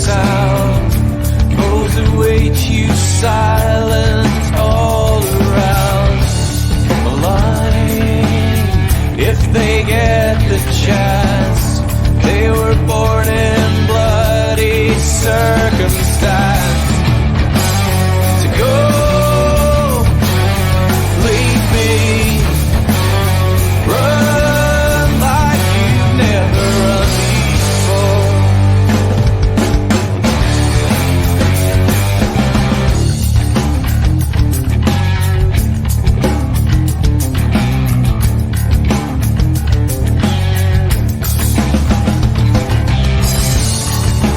sound goes await you silent all around. Blind, if they get the chance, they were born in bloody circumstance. To go, leave me, run like you've never run before.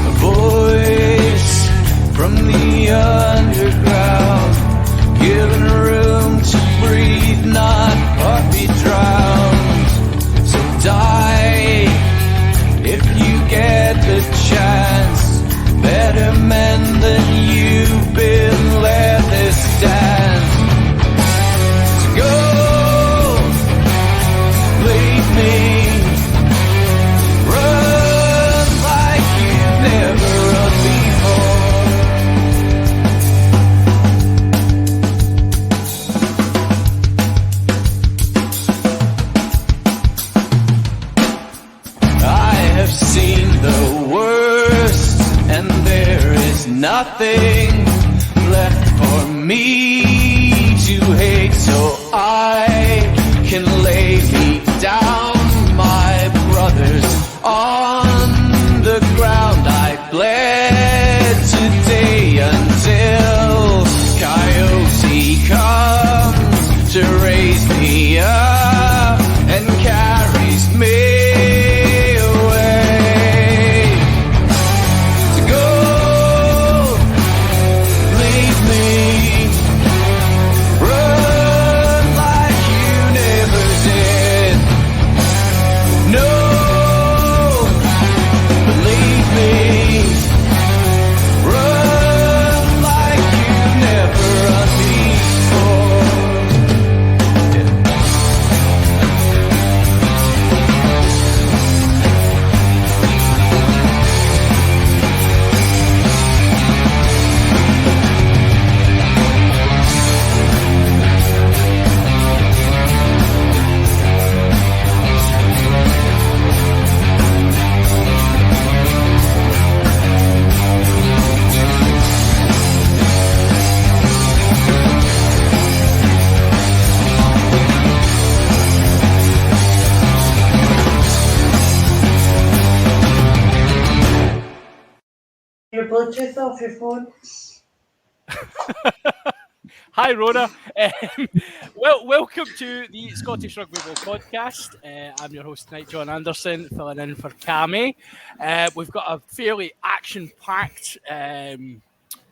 A voice from the underground, given room to breathe, not or be drowned. So die if you get the chance. Better men than you've been, let this dance. So go, leave me, run like you've never run before. I have seen the worst, and there is nothing left for me to hate, so I can lay me down, my brothers, on the ground. I bled today until Coyote comes to raise me up and carries me away. To go, leave me, run like you never did. No, believe me, run like you've never run before. Your Bluetooth off your phone. Hi, Rhoda. Welcome to the Scottish Rugby Ball podcast. I'm your host tonight, John Anderson, filling in for Cammy. We've got a fairly action-packed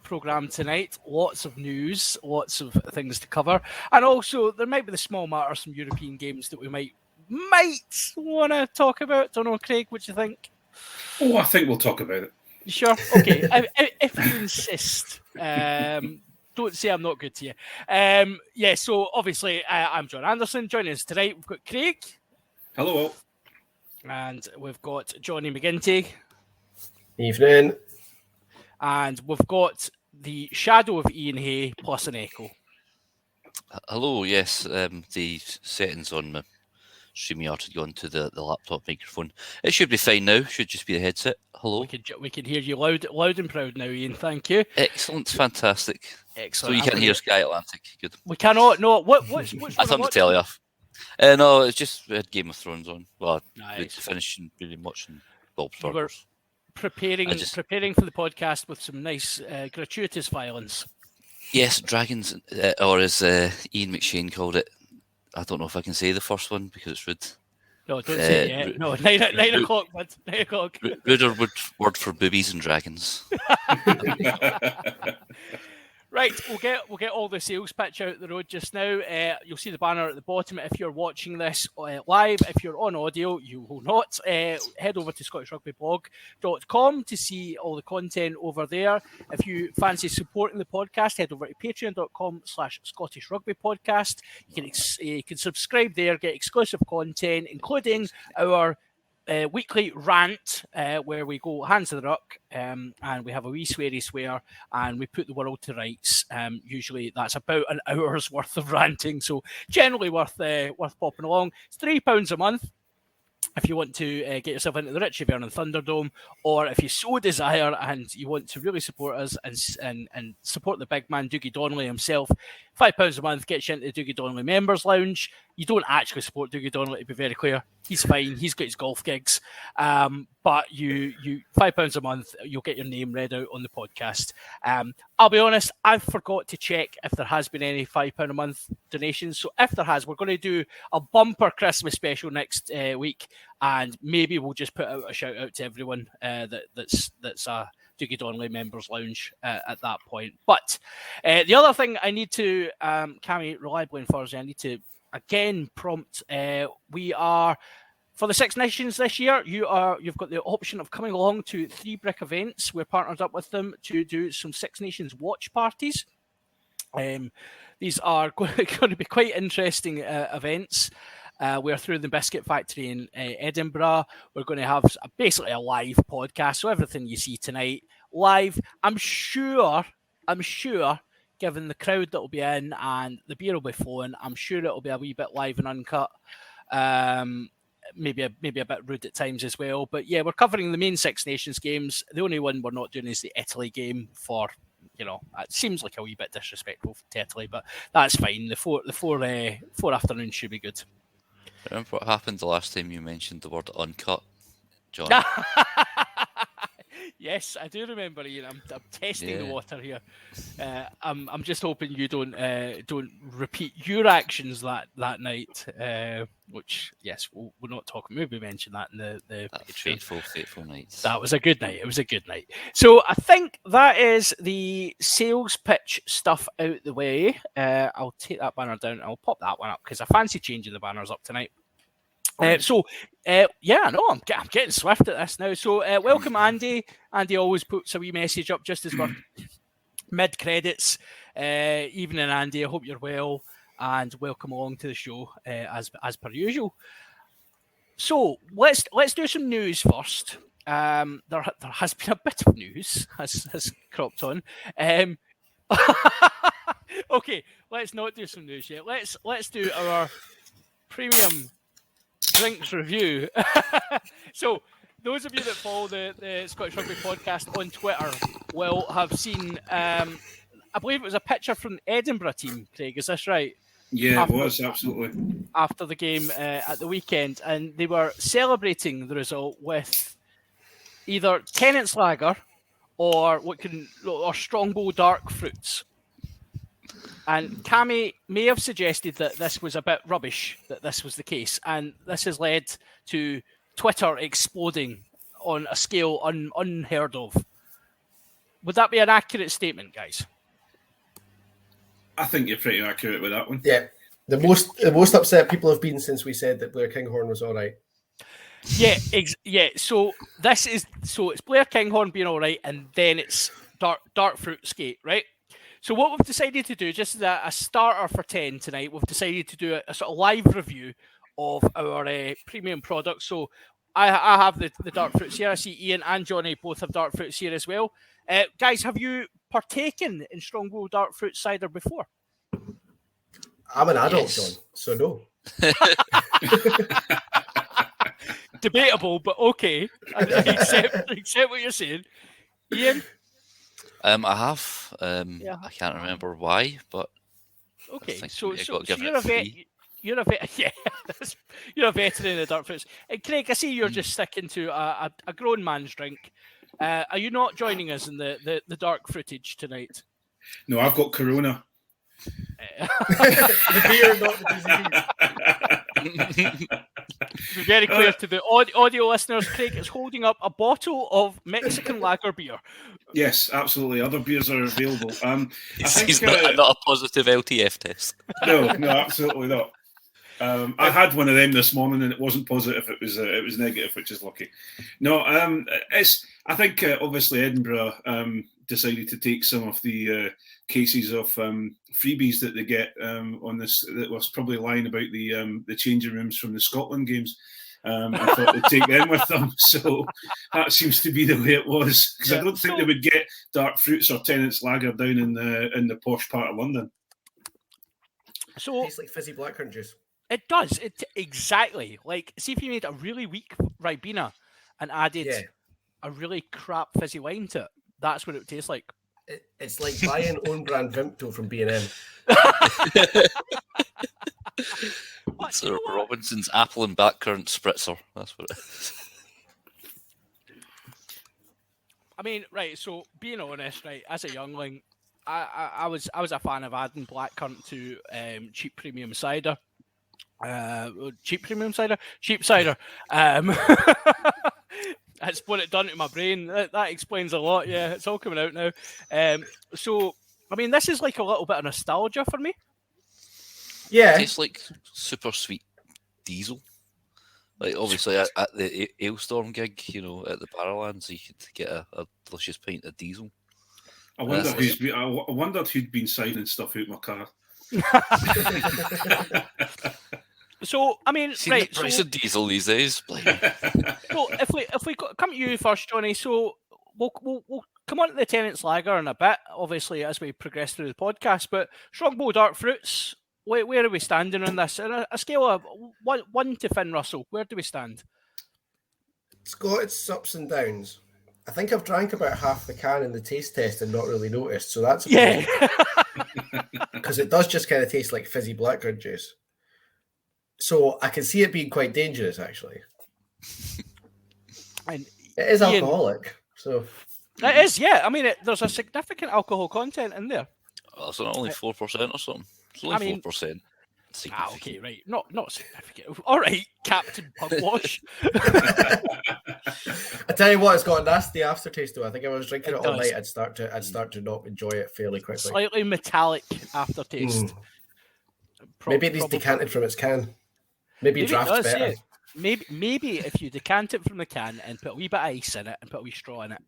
programme tonight. Lots of news, lots of things to cover. And also, there might be the small matter, some European games that we might want to talk about. Don't know, Craig, what do you think? Oh, I think we'll talk about it. You sure? Okay. if you insist. Don't say I'm not good to you. So obviously I'm John Anderson. Joining us tonight, we've got Craig. Hello all. And we've got Johnny McGinty. Evening. And we've got the shadow of Ian Hay plus an echo. Hello, yes. The settings on my StreamYard had gone to the laptop microphone. It should be fine now. Should just be the headset. Hello. We can hear you loud and proud now, Ian. Thank you. Excellent, fantastic. Excellent. So you can't hear Sky Atlantic. Good. We cannot. No. What's I turned the telly off. No, it's just we had Game of Thrones on. Well, nice. We'd finished really watching Bob We were Stormers. preparing for the podcast with some nice gratuitous violence. Yes, dragons, or as Ian McShane called it. I don't know if I can say the first one because it's rude. No, don't say it yet. No, 9 o'clock, bud. 9 o'clock. Ruder word for boobies and dragons. Right, we'll get all the sales pitch out the road just now. You'll see the banner at the bottom if you're watching this live. If you're on audio, you will not. Head over to scottishrugbyblog.com to see all the content over there. If you fancy supporting the podcast, head over to patreon.com/scottishrugbypodcast. You can subscribe there, get exclusive content, including our weekly rant where we go hands to the ruck and we have a wee sweary swear and we put the world to rights. Usually that's about an hour's worth of ranting, so generally worth popping along. It's £3 a month. If you want to get yourself into the Richie Vernon Thunderdome, or if you so desire and you want to really support us and support the big man Dougie Donnelly himself, £5 a month gets you into the Dougie Donnelly Members Lounge. You don't actually support Dougie Donnelly, to be very clear. He's fine. He's got his golf gigs. But you £5 a month, you'll get your name read out on the podcast. I'll be honest, I've forgot to check if there has been any £5 a month donations. So if there has, we're going to do a bumper Christmas special next week, and maybe we'll just put out a shout out to everyone that's a Dougie Donnelly Members Lounge at that point. But the other thing I need to, Cammy, reliably on Thursday, I need to again prompt. We are, for the Six Nations this year, you've got the option of coming along to 3 Brick events. We're partnered up with them to do some Six Nations watch parties. These are going to be quite interesting events. We're through the Biscuit Factory in Edinburgh. We're going to have basically a live podcast. So everything you see tonight, live. I'm sure, given the crowd that will be in and the beer will be flowing, I'm sure it'll be a wee bit live and uncut. Maybe a bit rude at times as well. But yeah, we're covering the main Six Nations games. The only one we're not doing is the Italy game for, it seems like a wee bit disrespectful to Italy, but that's fine. The four afternoons should be good. Remember what happened the last time you mentioned the word uncut, John? Yes, I do remember, Ian. I'm testing the water here. I'm just hoping you don't repeat your actions that night. Which, yes, we'll not talk. Maybe mention that in the fateful night. That was a good night. It was a good night. So I think that is the sales pitch stuff out the way. I'll take that banner down. I'll pop that one up because I fancy changing the banners up tonight. I know I'm getting swift at this now. So welcome, Andy. Andy always puts a wee message up just as we're mid credits. Evening, Andy. I hope you're well, and welcome along to the show as per usual. So let's do some news first. There has been a bit of news has cropped on. Okay, let's not do some news yet. Let's do our premium drinks review. So those of you that follow the Scottish Rugby podcast on Twitter will have seen, I believe it was a picture from the Edinburgh team, Craig, is this right? Yeah, it was, absolutely. After the game at the weekend, and they were celebrating the result with either Tennent's Lager or Strongbow Dark Fruits. And Cammy may have suggested that this was a bit rubbish, that this was the case. And this has led to Twitter exploding on a scale unheard of. Would that be an accurate statement, guys? I think you're pretty accurate with that one. Yeah. The most upset people have been since we said that Blair Kinghorn was all right. Yeah, So it's Blair Kinghorn being all right, and then it's Dark Fruit Skate, right? So what we've decided to do, just as a starter for 10 tonight, we've decided to do a sort of live review of our premium products. So I have the Dark Fruits here. I see Iain and Jonny both have Dark Fruits here as well. Guys, have you partaken in Strongbow Dark Fruit cider before? I'm an adult, John, so no. Debatable, but okay. I accept what you're saying. Iain? I have. I can't remember why, but okay. So you're a vet. You're a vet. Yeah, you're a veteran in the Dark Fruits. And Craig, I see you're just sticking to a grown man's drink. Are you not joining us in the dark fruitage tonight? No, I've got Corona. The beer, not the disease. To be very clear to the audio listeners, Craig is holding up a bottle of Mexican lager beer. Yes, absolutely. Other beers are available. He's not a positive LTF test. No, absolutely not. I had one of them this morning, and it wasn't positive. It was negative, which is lucky. No, I think obviously Edinburgh decided to take some of the cases of freebies that they get on this. That was probably lying about the changing rooms from the Scotland games. and thought they'd take them with them. So that seems to be the way it was, because I don't think they would get dark fruits or Tennent's lager down in the posh part of London. So tastes like fizzy blackcurrant juice. It does. Exactly. Like, see if you made a really weak Ribena and added a really crap fizzy wine to it. That's what it would taste like. It's like buying own brand Vimto from B&M. So Robinson's apple and blackcurrant spritzer. That's what it is. I mean, right. So being honest, right, as a youngling, I was a fan of adding blackcurrant to cheap premium cider. Cheap cider. That's what it done to my brain. That explains a lot. Yeah, it's all coming out now. So I mean, this is like a little bit of nostalgia for me. Yeah, it tastes like super sweet diesel. Like obviously at the Ailstorm gig, you know, at the Paralands, you could get a delicious pint of diesel. I wondered who'd been signing stuff out my car. So I mean, See right? the price of diesel these days. So if we come to you first, Johnny. So we'll come on to the Tennent's Lager in a bit, obviously, as we progress through the podcast. But Strongbow Dark Fruits, where are we standing on this? On a scale of 1 to Finn Russell, where do we stand? It's got its ups and downs. I think I've drank about half the can in the taste test and not really noticed. So that's because it does just kind of taste like fizzy blackcurrant juice. So I can see it being quite dangerous, actually. And it is alcoholic, so it is. Yeah, I mean, there's a significant alcohol content in there. Oh, it's only 4% or something. It's only 4%. Okay, right. Not significant. All right, Captain Pugwash. I tell you what, it's got a nasty aftertaste though. I think if I was drinking it all does. night, I'd start to not enjoy it fairly quickly. Slightly metallic aftertaste. Maybe it needs decanted from its can. Maybe draft's better. Yeah. Maybe if you decant it from the can and put a wee bit of ice in it and put a wee straw in it,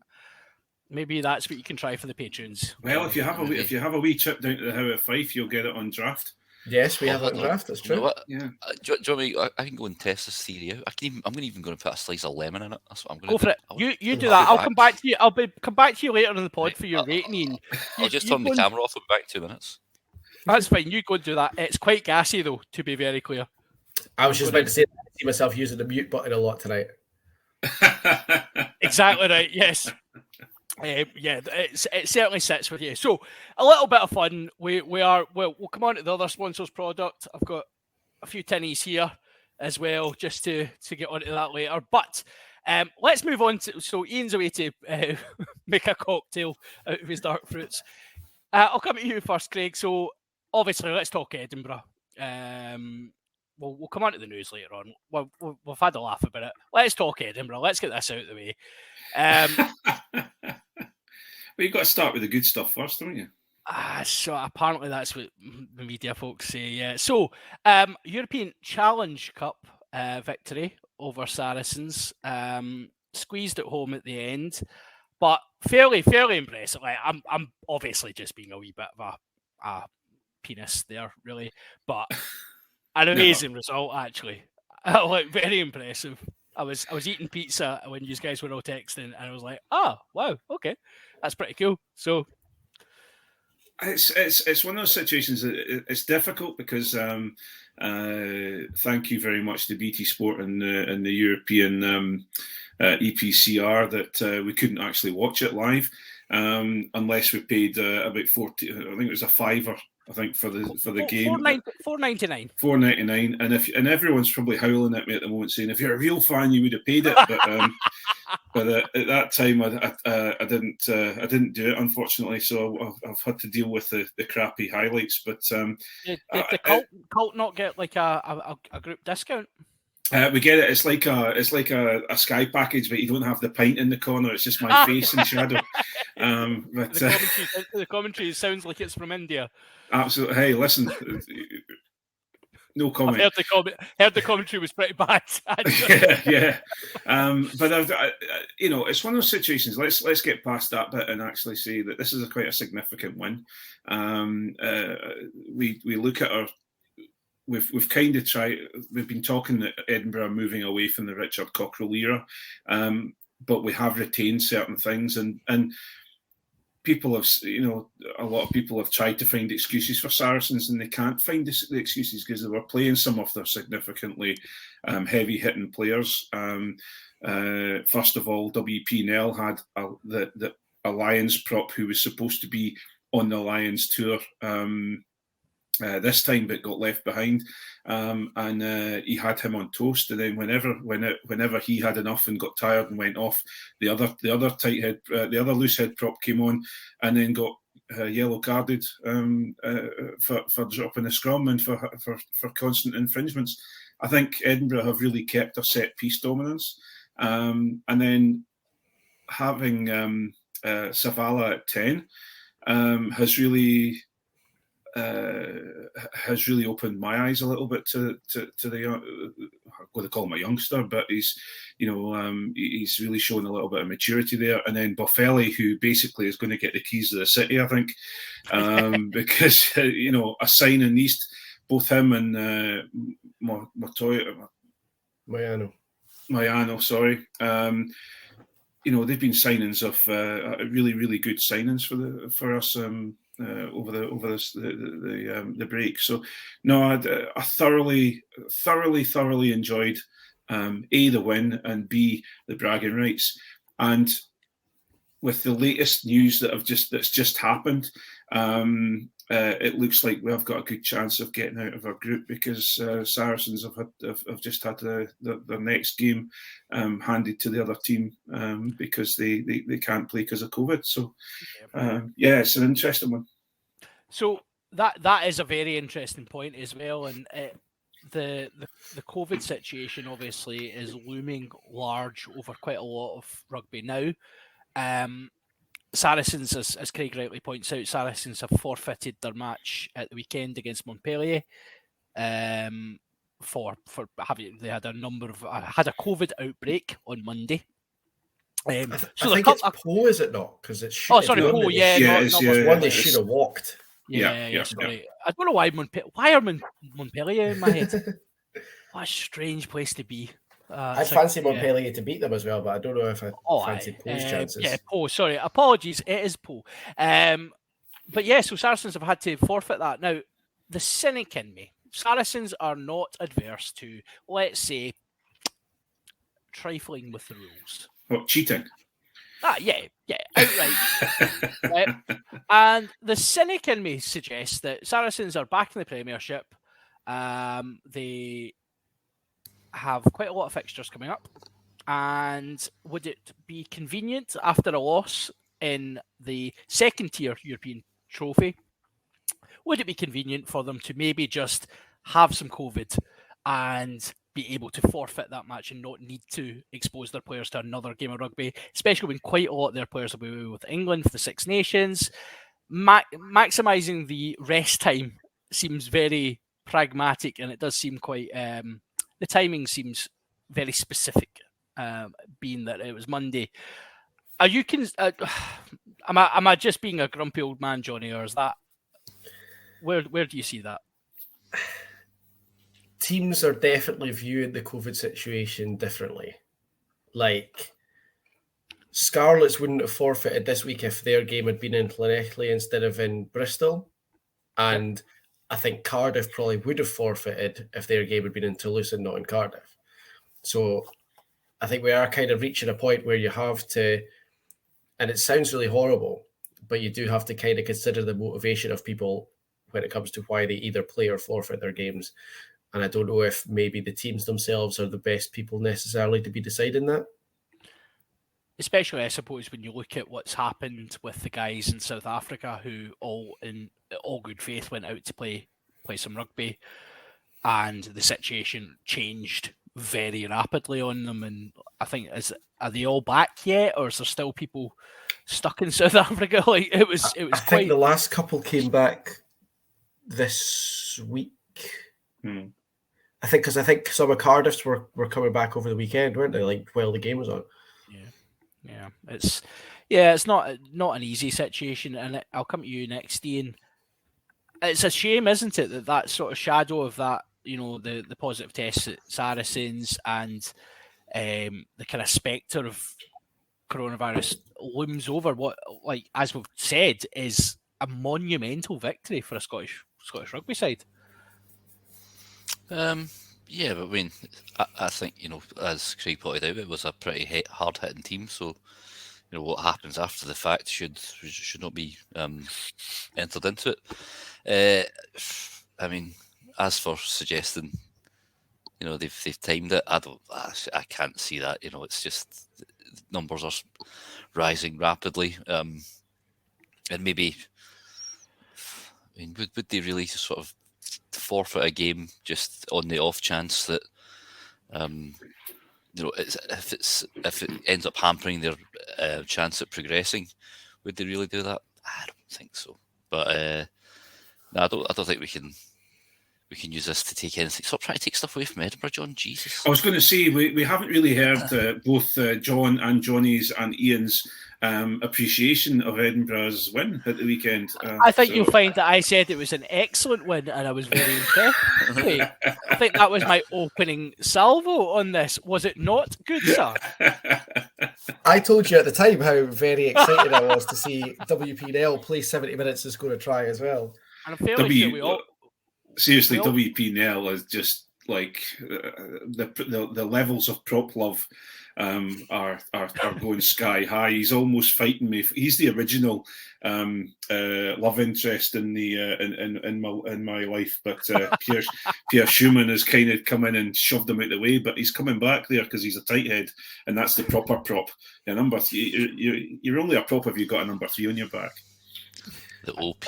maybe that's what you can try for the patrons. Well, if you have a wee trip down to the How of Fife, you'll get it on draft. Yes, we have it on draft. That's true. You know what? Yeah. Do you want me? I can go and test this theory out. I'm even going to put a slice of lemon in it. That's what I'm going to do. Go for it. You do that. I'll come back to you. Come back to you later in the pod for your rating. I'll just turn the camera off. I'll be back in 2 minutes. That's fine. You go and do that. It's quite gassy though, to be very clear. I was just about to say, I see myself using the mute button a lot tonight. Exactly right. Yes. It certainly sits with you. So a little bit of fun. We'll come on to the other sponsors product. I've got a few tinnies here as well, just to get onto that later. But let's move on to. So Ian's away to make a cocktail out of his dark fruits. I'll come to you first, Craig. So obviously, let's talk Edinburgh. We'll come on to the news later on. We've had a laugh about it. Let's talk Edinburgh. Let's get this out of the way. Well, you've got to start with the good stuff first, don't you? So apparently that's what the media folks say, yeah. So, European Challenge Cup victory over Saracens. Squeezed at home at the end, but fairly impressive. Like, I'm obviously just being a wee bit of a penis there, really. But an amazing result, actually. Like, very impressive. I was eating pizza when you guys were all texting, and I was like, oh, wow, okay. That's pretty cool. So it's one of those situations that it's difficult because thank you very much to BT Sport and the European EPCR that we couldn't actually watch it live unless we paid about 40. I think it was a £5. I think for the game, $4.99. $4.99, and everyone's probably howling at me at the moment, saying if you're a real fan, you would have paid it. But at that time, I didn't do it, unfortunately. So I've had to deal with the crappy highlights. But did the cult not get like a group discount? We get it. It's like a Sky package, but you don't have the pint in the corner. It's just my face in shadow. But the commentary sounds like it's from India. Absolutely. Hey, listen. No comment. I've heard the commentary was pretty bad. yeah. But it's one of those situations. Let's get past that bit and actually say that this is quite a significant win. We look at we've kind of tried. We've been talking that Edinburgh are moving away from the Richard Cockerell era, but we have retained certain things, and people have, a lot of people have tried to find excuses for Saracens, and they can't find the excuses because they were playing some of their significantly heavy-hitting players. First of all, WP Nell had the Lions prop who was supposed to be on the Lions tour this time, but got left behind, and he had him on toast. And then whenever he had enough and got tired and went off, the other tight head, the other loose head prop came on, and then got yellow carded for dropping the scrum and for constant infringements. I think Edinburgh have really kept a set piece dominance, and then having Savala at 10 has really opened my eyes a little bit to the I'm going to call him a youngster, but he's he's really shown a little bit of maturity there. And then Boffelli, who basically is going to get the keys to the city, I think, because a signing these, both him and Mayano, sorry. They've been signings of really, really good signings for us over the break. So no, I thoroughly enjoyed A, the win, and B, the bragging rights. And with the latest news that's just happened, it looks like we've got a good chance of getting out of our group, because Saracens have just had their next game handed to the other team because they can't play because of COVID. So it's an interesting one. So that is a very interesting point as well, and the COVID situation obviously is looming large over quite a lot of rugby now. Saracens, as Craig rightly points out, Saracens have forfeited their match at the weekend against Montpellier. For having, they had a COVID outbreak on Monday. I think it's Poe, is it not? Because it's Poe, yeah, one they should have walked. Yeah. Sorry. I don't know why are Montpellier in my head? What a strange place to be. I fancy Montpellier to beat them as well, but I don't know if I fancy Poe's chances. Yeah, Poe, sorry. Apologies, it is Poe. But yeah, so Saracens have had to forfeit that. Now, the cynic in me, Saracens are not adverse to, let's say, trifling with the rules. What, cheating? Yeah, outright. And the cynic in me suggests that Saracens are back in the Premiership. They have quite a lot of fixtures coming up, and would it be convenient after a loss in the second tier European trophy, would it be convenient for them to maybe just have some COVID and be able to forfeit that match and not need to expose their players to another game of rugby, especially when quite a lot of their players will be with England for the Six Nations? Maximising the rest time seems very pragmatic, and it does seem quite... the timing seems very specific, being that it was Monday. Are you am I just being a grumpy old man, Johnny, or is that where do you see that? Teams are definitely viewing the COVID situation differently. Like, Scarlets wouldn't have forfeited this week if their game had been in Llanelli instead of in Bristol, and I think Cardiff probably would have forfeited if their game had been in Toulouse and not in Cardiff. So I think we are kind of reaching a point where you have to, and it sounds really horrible, but you do have to kind of consider the motivation of people when it comes to why they either play or forfeit their games. And I don't know if maybe the teams themselves are the best people necessarily to be deciding that. Especially, I suppose, when you look at what's happened with the guys in South Africa who in all good faith went out to play some rugby, and the situation changed very rapidly on them. And I think, are they all back yet, or is there still people stuck in South Africa? Like it was I think the last couple came back this week. I think some of Cardiff's were coming back over the weekend, weren't they? Like while the game was on. Yeah, it's not an easy situation, and I'll come to you next, Ian. It's a shame, isn't it, that sort of shadow of that the positive tests at Saracens and the kind of spectre of coronavirus looms over what, like as we've said, is a monumental victory for a Scottish rugby side. Yeah, but I mean, I think, as Craig pointed out, it was a pretty hard-hitting team. So, what happens after the fact should not be entered into it. I mean, as for suggesting, they've timed it, I can't see that. It's just numbers are rising rapidly, and maybe, I mean, would they really sort of forfeit a game just on the off chance that if it ends up hampering their chance at progressing, would they really do that? I don't think so. But no, I don't think we can use this to take anything. Stop trying to take stuff away from Edinburgh, John. Jesus. I was going to say we haven't really heard both John and Johnny's and Ian's appreciation of Edinburgh's win at the weekend. I think you'll find that I said it was an excellent win, and I was very impressed. Wait, I think that was my opening salvo on this. Was it not good, sir? I told you at the time how very excited I was to see WP&L play 70 minutes and score a try as well. And I'm fairly sure we all... Seriously, WP&L is just like the levels of prop love are going sky high. He's almost fighting me. He's the original love interest in my life, but Pierre Schumann has kind of come in and shoved him out the way. But he's coming back there because he's a tight head, and that's the proper prop. The number three, you're only a prop if you've got a number 3 on your back. The OP.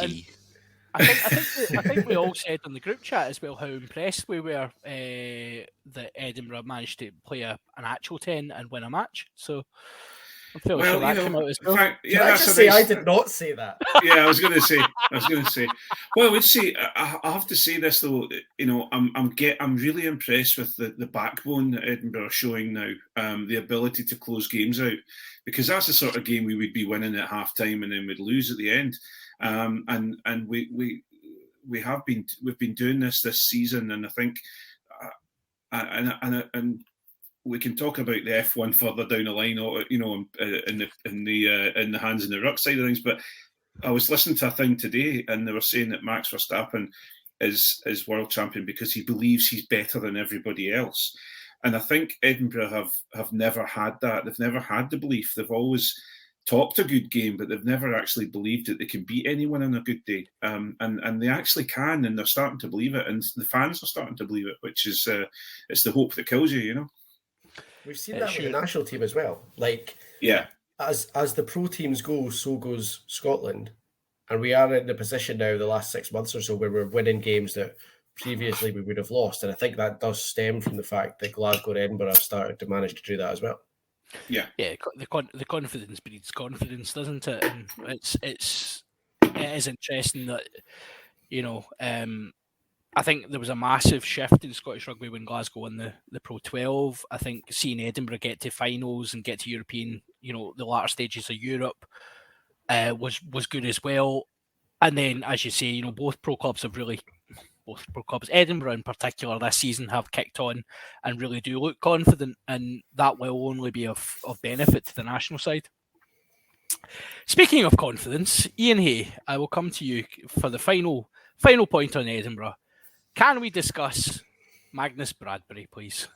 I think we all said on the group chat as well how impressed we were that Edinburgh managed to play an actual 10 and win a match. So I'm fairly sure that came out as well. I did not say that. Yeah, I was going to say. Well, I would say I have to say this though. I'm really impressed with the backbone that Edinburgh are showing now. The ability to close games out, because that's the sort of game we would be winning at half time and then we'd lose at the end. And we've been doing this season, and I think and we can talk about the F1 further down the line, in the hands and the ruck side of things. But I was listening to a thing today, and they were saying that Max Verstappen is world champion because he believes he's better than everybody else. And I think Edinburgh have never had that. They've never had the belief. They've always talked a good game, but they've never actually believed that they can beat anyone on a good day. And they actually can, and they're starting to believe it, and the fans are starting to believe it, which is it's the hope that kills you, We've seen that with the national team as well. Like, yeah, as the pro teams go, so goes Scotland, and we are in a position now the last 6 months or so where we're winning games that previously we would have lost, and I think that does stem from the fact that Glasgow and Edinburgh have started to manage to do that as well. Yeah. The confidence breeds confidence, doesn't it? And it is interesting that I think there was a massive shift in Scottish rugby when Glasgow won the Pro 12. I think seeing Edinburgh get to finals and get to European, the latter stages of Europe, was good as well. And then, as you say, both pro clubs, Edinburgh in particular, this season have kicked on and really do look confident, and that will only be of benefit to the national side. Speaking of confidence, Ian Hay, I will come to you for the final point on Edinburgh. Can we discuss Magnus Bradbury, please?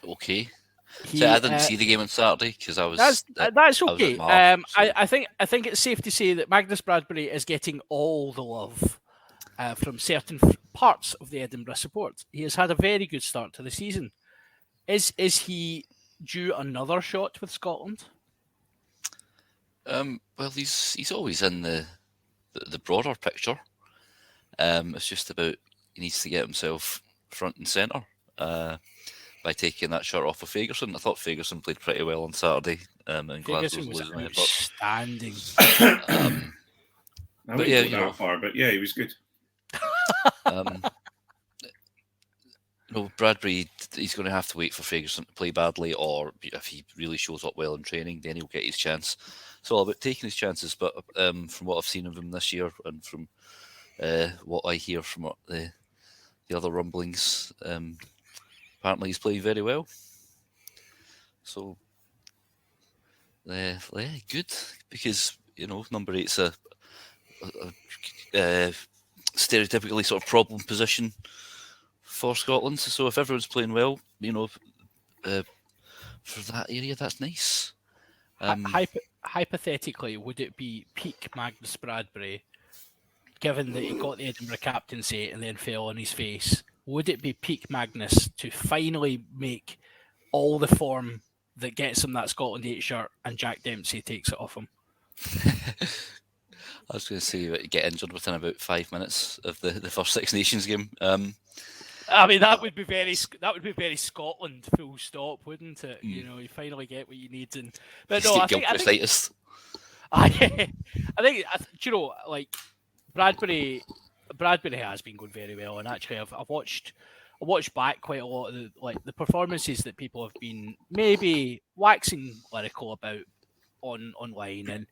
Okay. So I didn't see the game on Saturday because I was. That's okay. I think it's safe to say that Magnus Bradbury is getting all the love from certain parts of the Edinburgh support. He has had a very good start to the season. Is he due another shot with Scotland? Well, he's always in the broader picture. It's just about he needs to get himself front and centre by taking that shirt off of Fagerson. I thought Fagerson played pretty well on Saturday, and Glasgow was losing it. Outstanding. I wouldn't go that far, but yeah, he was good. Bradbury, he's going to have to wait for Fagerson to play badly, or if he really shows up well in training, then he'll get his chance. It's all about taking his chances. But from what I've seen of him this year, and from what I hear from the the other rumblings, apparently he's playing very well. So, good, because number 8's a stereotypically sort of problem position for Scotland. So if everyone's playing well, for that area, that's nice. Hypothetically, would it be peak Magnus Bradbury, given that he got the Edinburgh captaincy and then fell on his face? Would it be peak Magnus to finally make all the form that gets him that Scotland 8 shirt and Jack Dempsey takes it off him? I was going to say get injured within about 5 minutes of the first Six Nations game. I mean, that would be very Scotland, full stop, wouldn't it? You finally get what you need. But no, I think like Bradbury has been going very well, and actually I've watched back quite a lot of the performances that people have been maybe waxing lyrical about online, and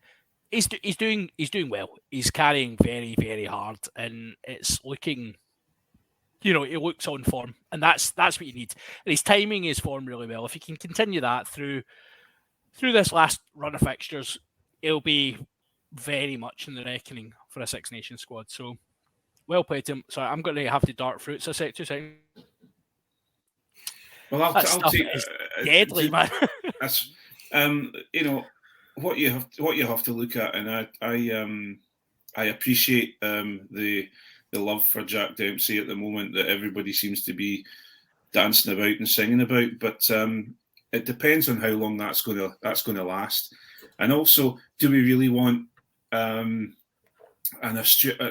he's doing well. He's carrying very, very hard, and it's looking, he looks on form, and that's what you need. And his timing is formed really well. If he can continue that through this last run of fixtures, he'll be very much in the reckoning for a Six Nations squad. So well played to him. Sorry, I'm going to have to dart through it. So 2 seconds. Well, I'll take deadly, man. That's what you have to look at, and I appreciate the love for Jack Dempsey at the moment that everybody seems to be dancing about and singing about, but it depends on how long that's going to last, and also, do we really want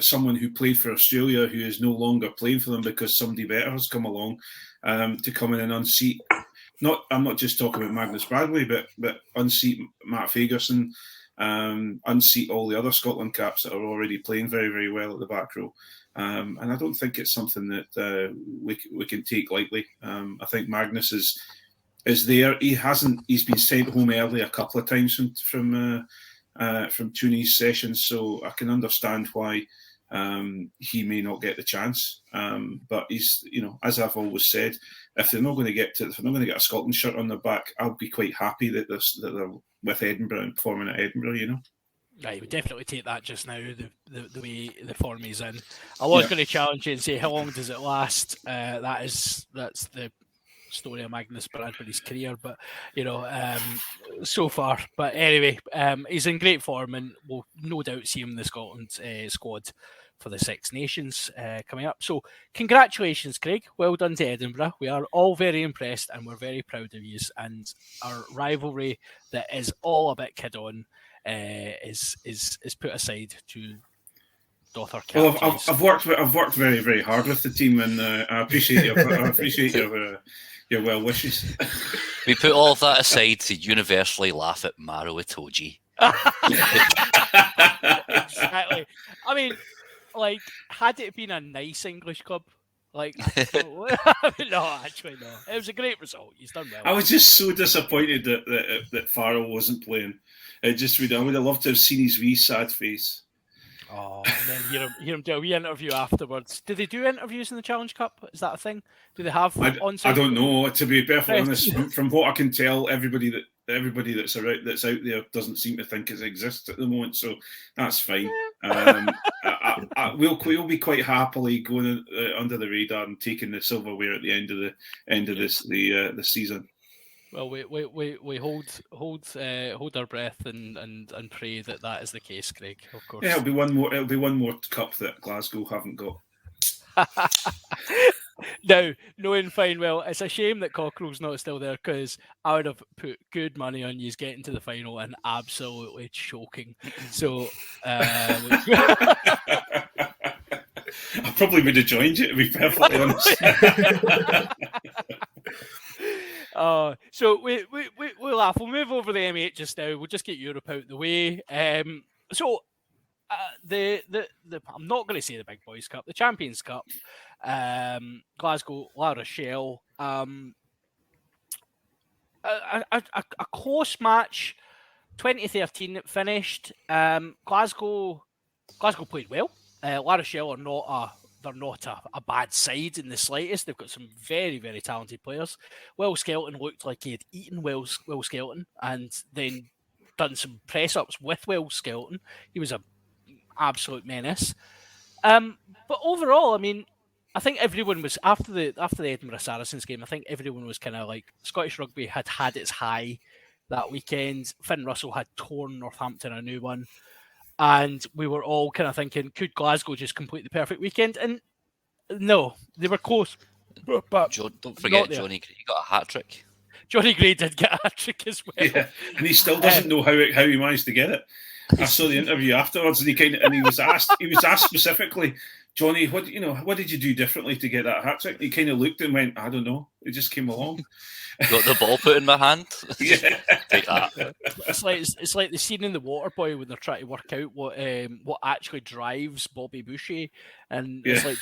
someone who played for Australia who is no longer playing for them because somebody better has come along to come in and unseat? I'm not just talking about Magnus Bradley, but unseat Matt Fagerson, unseat all the other Scotland caps that are already playing very, very well at the back row. And I don't think it's something that we can take lightly. I think Magnus is there. He's been sent home early a couple of times from Tooney's sessions, so I can understand why he may not get the chance. But he's, as I've always said, if they're not going to get a Scotland shirt on their back, I'll be quite happy that they're with Edinburgh and performing at Edinburgh. Right, we definitely take that just now, the way the form is in. I was going to challenge you and say, how long does it last? That's the story of Magnus Bradbury's career, but so far. But anyway, he's in great form, and we'll no doubt see him in the Scotland squad for the Six Nations coming up. So congratulations, Craig. Well done to Edinburgh. We are all very impressed, and we're very proud of you. And our rivalry that is all a bit kid on is put aside to Dother. Well, I've worked very, very hard with the team, and I appreciate your well wishes. We put all of that aside to universally laugh at Maro Itoje. Exactly. I mean, had it been a nice English club, no, actually no. It was a great result. He's done well. I was just so disappointed that Farrell wasn't playing. I would have loved to have seen his wee sad face. Oh, and then hear him do a wee interview afterwards. Do they do interviews in the Challenge Cup? Is that a thing? Do they have on-site? I don't know. To be perfectly honest, from what I can tell, everybody that's out there doesn't seem to think it exists at the moment, so that's fine. We'll be quite happily going under the radar and taking the silverware at the end of the season. Well, we hold our breath and pray that is the case, Craig. Of course. Yeah, it'll be one more cup that Glasgow haven't got. Now, knowing fine well, it's a shame that Cockerell's not still there, because I would have put good money on you getting to the final and absolutely choking. So I probably would have joined you, to be perfectly honest. So we'll laugh. We'll move over the M8 just now. We'll just get Europe out the way. So the I'm not going to say the Big Boys Cup, the Champions Cup, Glasgow, La Rochelle, a close match. 2013 it finished. Glasgow played well. La Rochelle are not they're not a bad side in the slightest. They've got some very, very talented players. Will Skelton looked like he had eaten Will Skelton and then done some press-ups with Will Skelton. He was an absolute menace. But overall, I mean, I think everyone was after the Edinburgh Saracens game. I think everyone was kind of like Scottish rugby had its high that weekend. Finn Russell had torn Northampton a new one, and we were all kind of thinking, could Glasgow just complete the perfect weekend? And no, they were close. But Don't forget, Johnny Gray got a hat trick. Johnny Gray did get a hat trick as well. Yeah, and he still doesn't know how he managed to get it. I saw the interview afterwards, and he was asked specifically, Johnny, what did you do differently to get that hat trick? He kind of looked and went, I don't know. It just came along. Got the ball put in my hand. Yeah. Take that. It's like the scene in The Waterboy when they're trying to work out what actually drives Bobby Boucher, and it's like,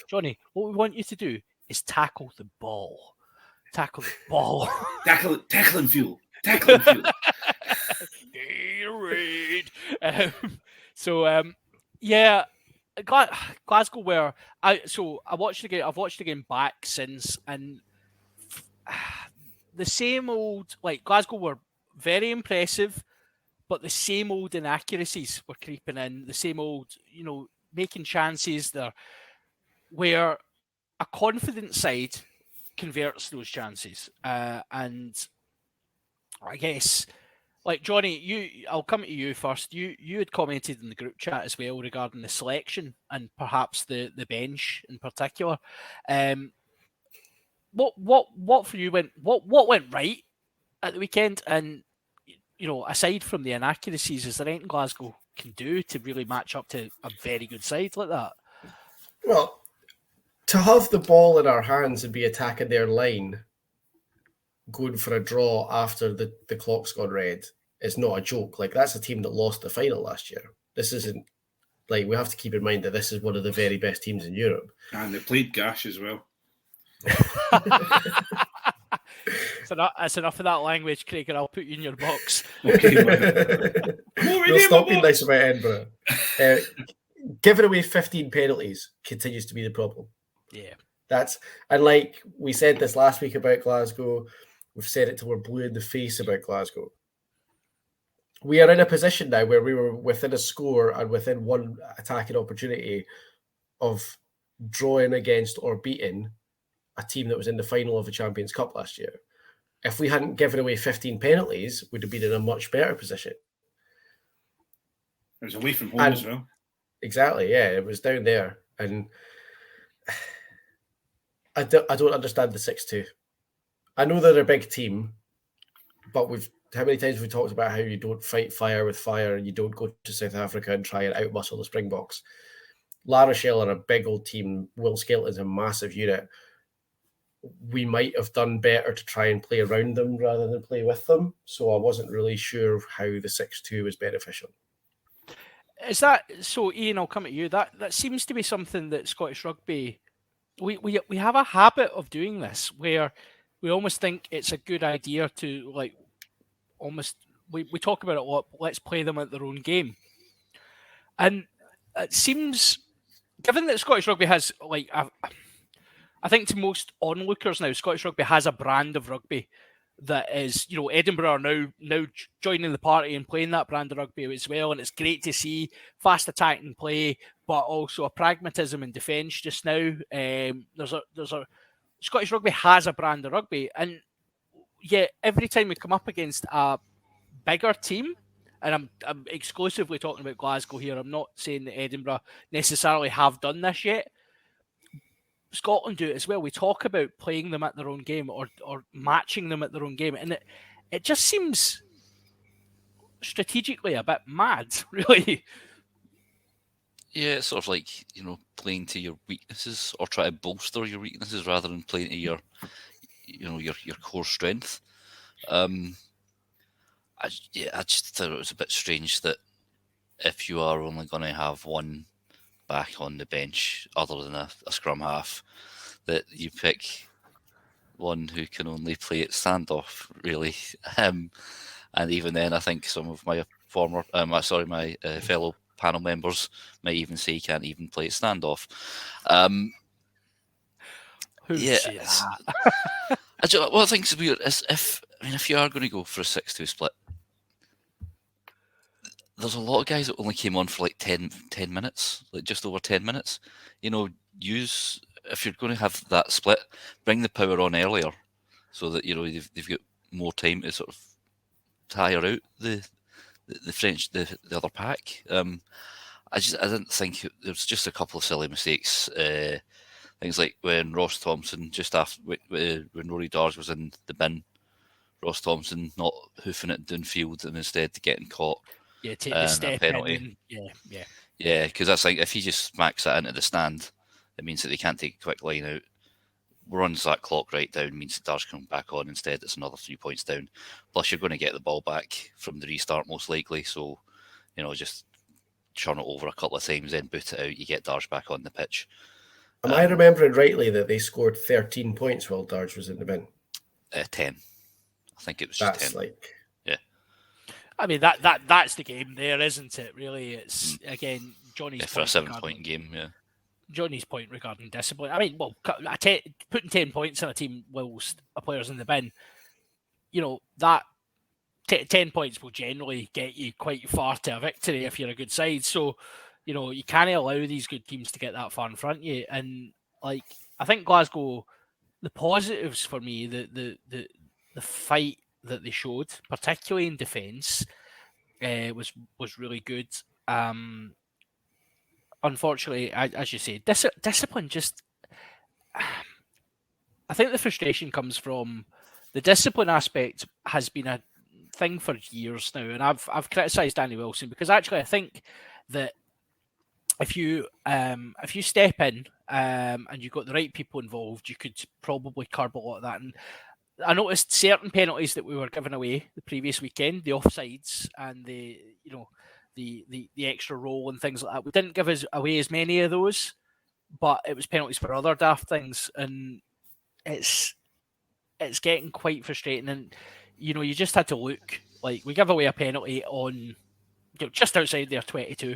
Johnny, what we want you to do is tackle the ball. Tackle the ball. Tackling fuel. Yeah, Glasgow were. I watched the game. I've watched the game back since, and the same old, like, Glasgow were very impressive, but the same old inaccuracies were creeping in. The same old, making chances there, where a confident side converts those chances, and I guess, like, Johnny, I'll come to you first. You had commented in the group chat as well regarding the selection and perhaps the bench in particular. What for you went right at the weekend? And aside from the inaccuracies, is there anything Glasgow can do to really match up to a very good side like that? Well, to have the ball in our hands and be attacking their line, going for a draw after the clock's gone red, is not a joke. Like, that's a team that lost the final last year. This isn't, like, we have to keep in mind that this is one of the very best teams in Europe. And they played Gash as well. That's enough of that language, Craig, and I'll put you in your box. Okay, We'll stop being nice about Edinburgh. Giving away 15 penalties continues to be the problem. Yeah. And like we said this last week about Glasgow, we've said it till we're blue in the face about Glasgow. We are in a position now where we were within a score and within one attacking opportunity of drawing against or beating a team that was in the final of the Champions Cup last year. If we hadn't given away 15 penalties, we'd have been in a much better position. It was away from home as well. Exactly, yeah. It was down there. And I don't understand the 6-2. I know they're a big team, but how many times have we talked about how you don't fight fire with fire and you don't go to South Africa and try and outmuscle the Springboks? La Rochelle are a big old team. Will Skelton's a massive unit. We might have done better to try and play around them rather than play with them. So I wasn't really sure how the 6-2 was beneficial. Is that so, Iain? I'll come at you. That seems to be something that Scottish rugby, we have a habit of doing this, where we almost think it's a good idea to, like, almost we talk about it a lot. Let's play them at their own game, and it seems, given that Scottish rugby has, like, I think to most onlookers now, Scottish rugby has a brand of rugby that is, Edinburgh are now joining the party and playing that brand of rugby as well, and it's great to see fast attacking play, but also a pragmatism in defence just now. There's a Scottish rugby has a brand of rugby, and yet every time we come up against a bigger team, and I'm exclusively talking about Glasgow here, I'm not saying that Edinburgh necessarily have done this yet, Scotland do it as well. We talk about playing them at their own game or matching them at their own game, and it just seems strategically a bit mad, really. Yeah, it's sort of like, playing to your weaknesses or try to bolster your weaknesses rather than playing to your core strength. I just thought it was a bit strange that if you are only going to have one back on the bench other than a scrum half, that you pick one who can only play at standoff, really. And even then, I think some of my fellow panel members might even say he can't even play at standoff. Who's Yeah, say it's- that? what I think is weird is if you are going to go for a 6-2 split, there's a lot of guys that only came on for like 10 minutes, like just over 10 minutes. You know, if you're going to have that split, bring the power on earlier so that, you know, they've got more time to sort of tire out the other pack. I didn't think there's just a couple of silly mistakes. Things like when Ross Thompson, just after when Rory Darge was in the bin, Ross Thompson not hoofing it downfield and instead getting caught. Yeah, take the a step penalty. in. Yeah. Yeah, because that's like if he just smacks that into the stand, it means that they can't take a quick line out. Runs that clock right down, means that Darge come back on instead. It's another 3 points down. Plus, you're going to get the ball back from the restart most likely. So, you know, just churn it over a couple of times, then boot it out. You get Darge back on the pitch. Am I remembering rightly that they scored 13 points while Darge was in the bin? 10. I think it was just That's 10. like... I mean that's the game there, isn't it? Really, it's again Johnny's For a point 7-point game, yeah. Johnny's point regarding discipline. I mean, well, putting 10 points in a team whilst a player's in the bin, you know, that 10 points will generally get you quite far to a victory if you're a good side. So, you know, you can't allow these good teams to get that far in front of you. And like, I think Glasgow, the positives for me, the fight that they showed, particularly in defence, was really good. Unfortunately, as you say, discipline just... I think the frustration comes from the discipline aspect has been a thing for years now, and I've criticised Danny Wilson because actually I think that if you step in and you've got the right people involved, you could probably curb a lot of that. And I noticed certain penalties that we were giving away the previous weekend, the offsides and the extra roll and things like that. We didn't give us away as many of those, but it was penalties for other daft things, and it's getting quite frustrating. And you know, you just had to look. Like, we give away a penalty on just outside their 22,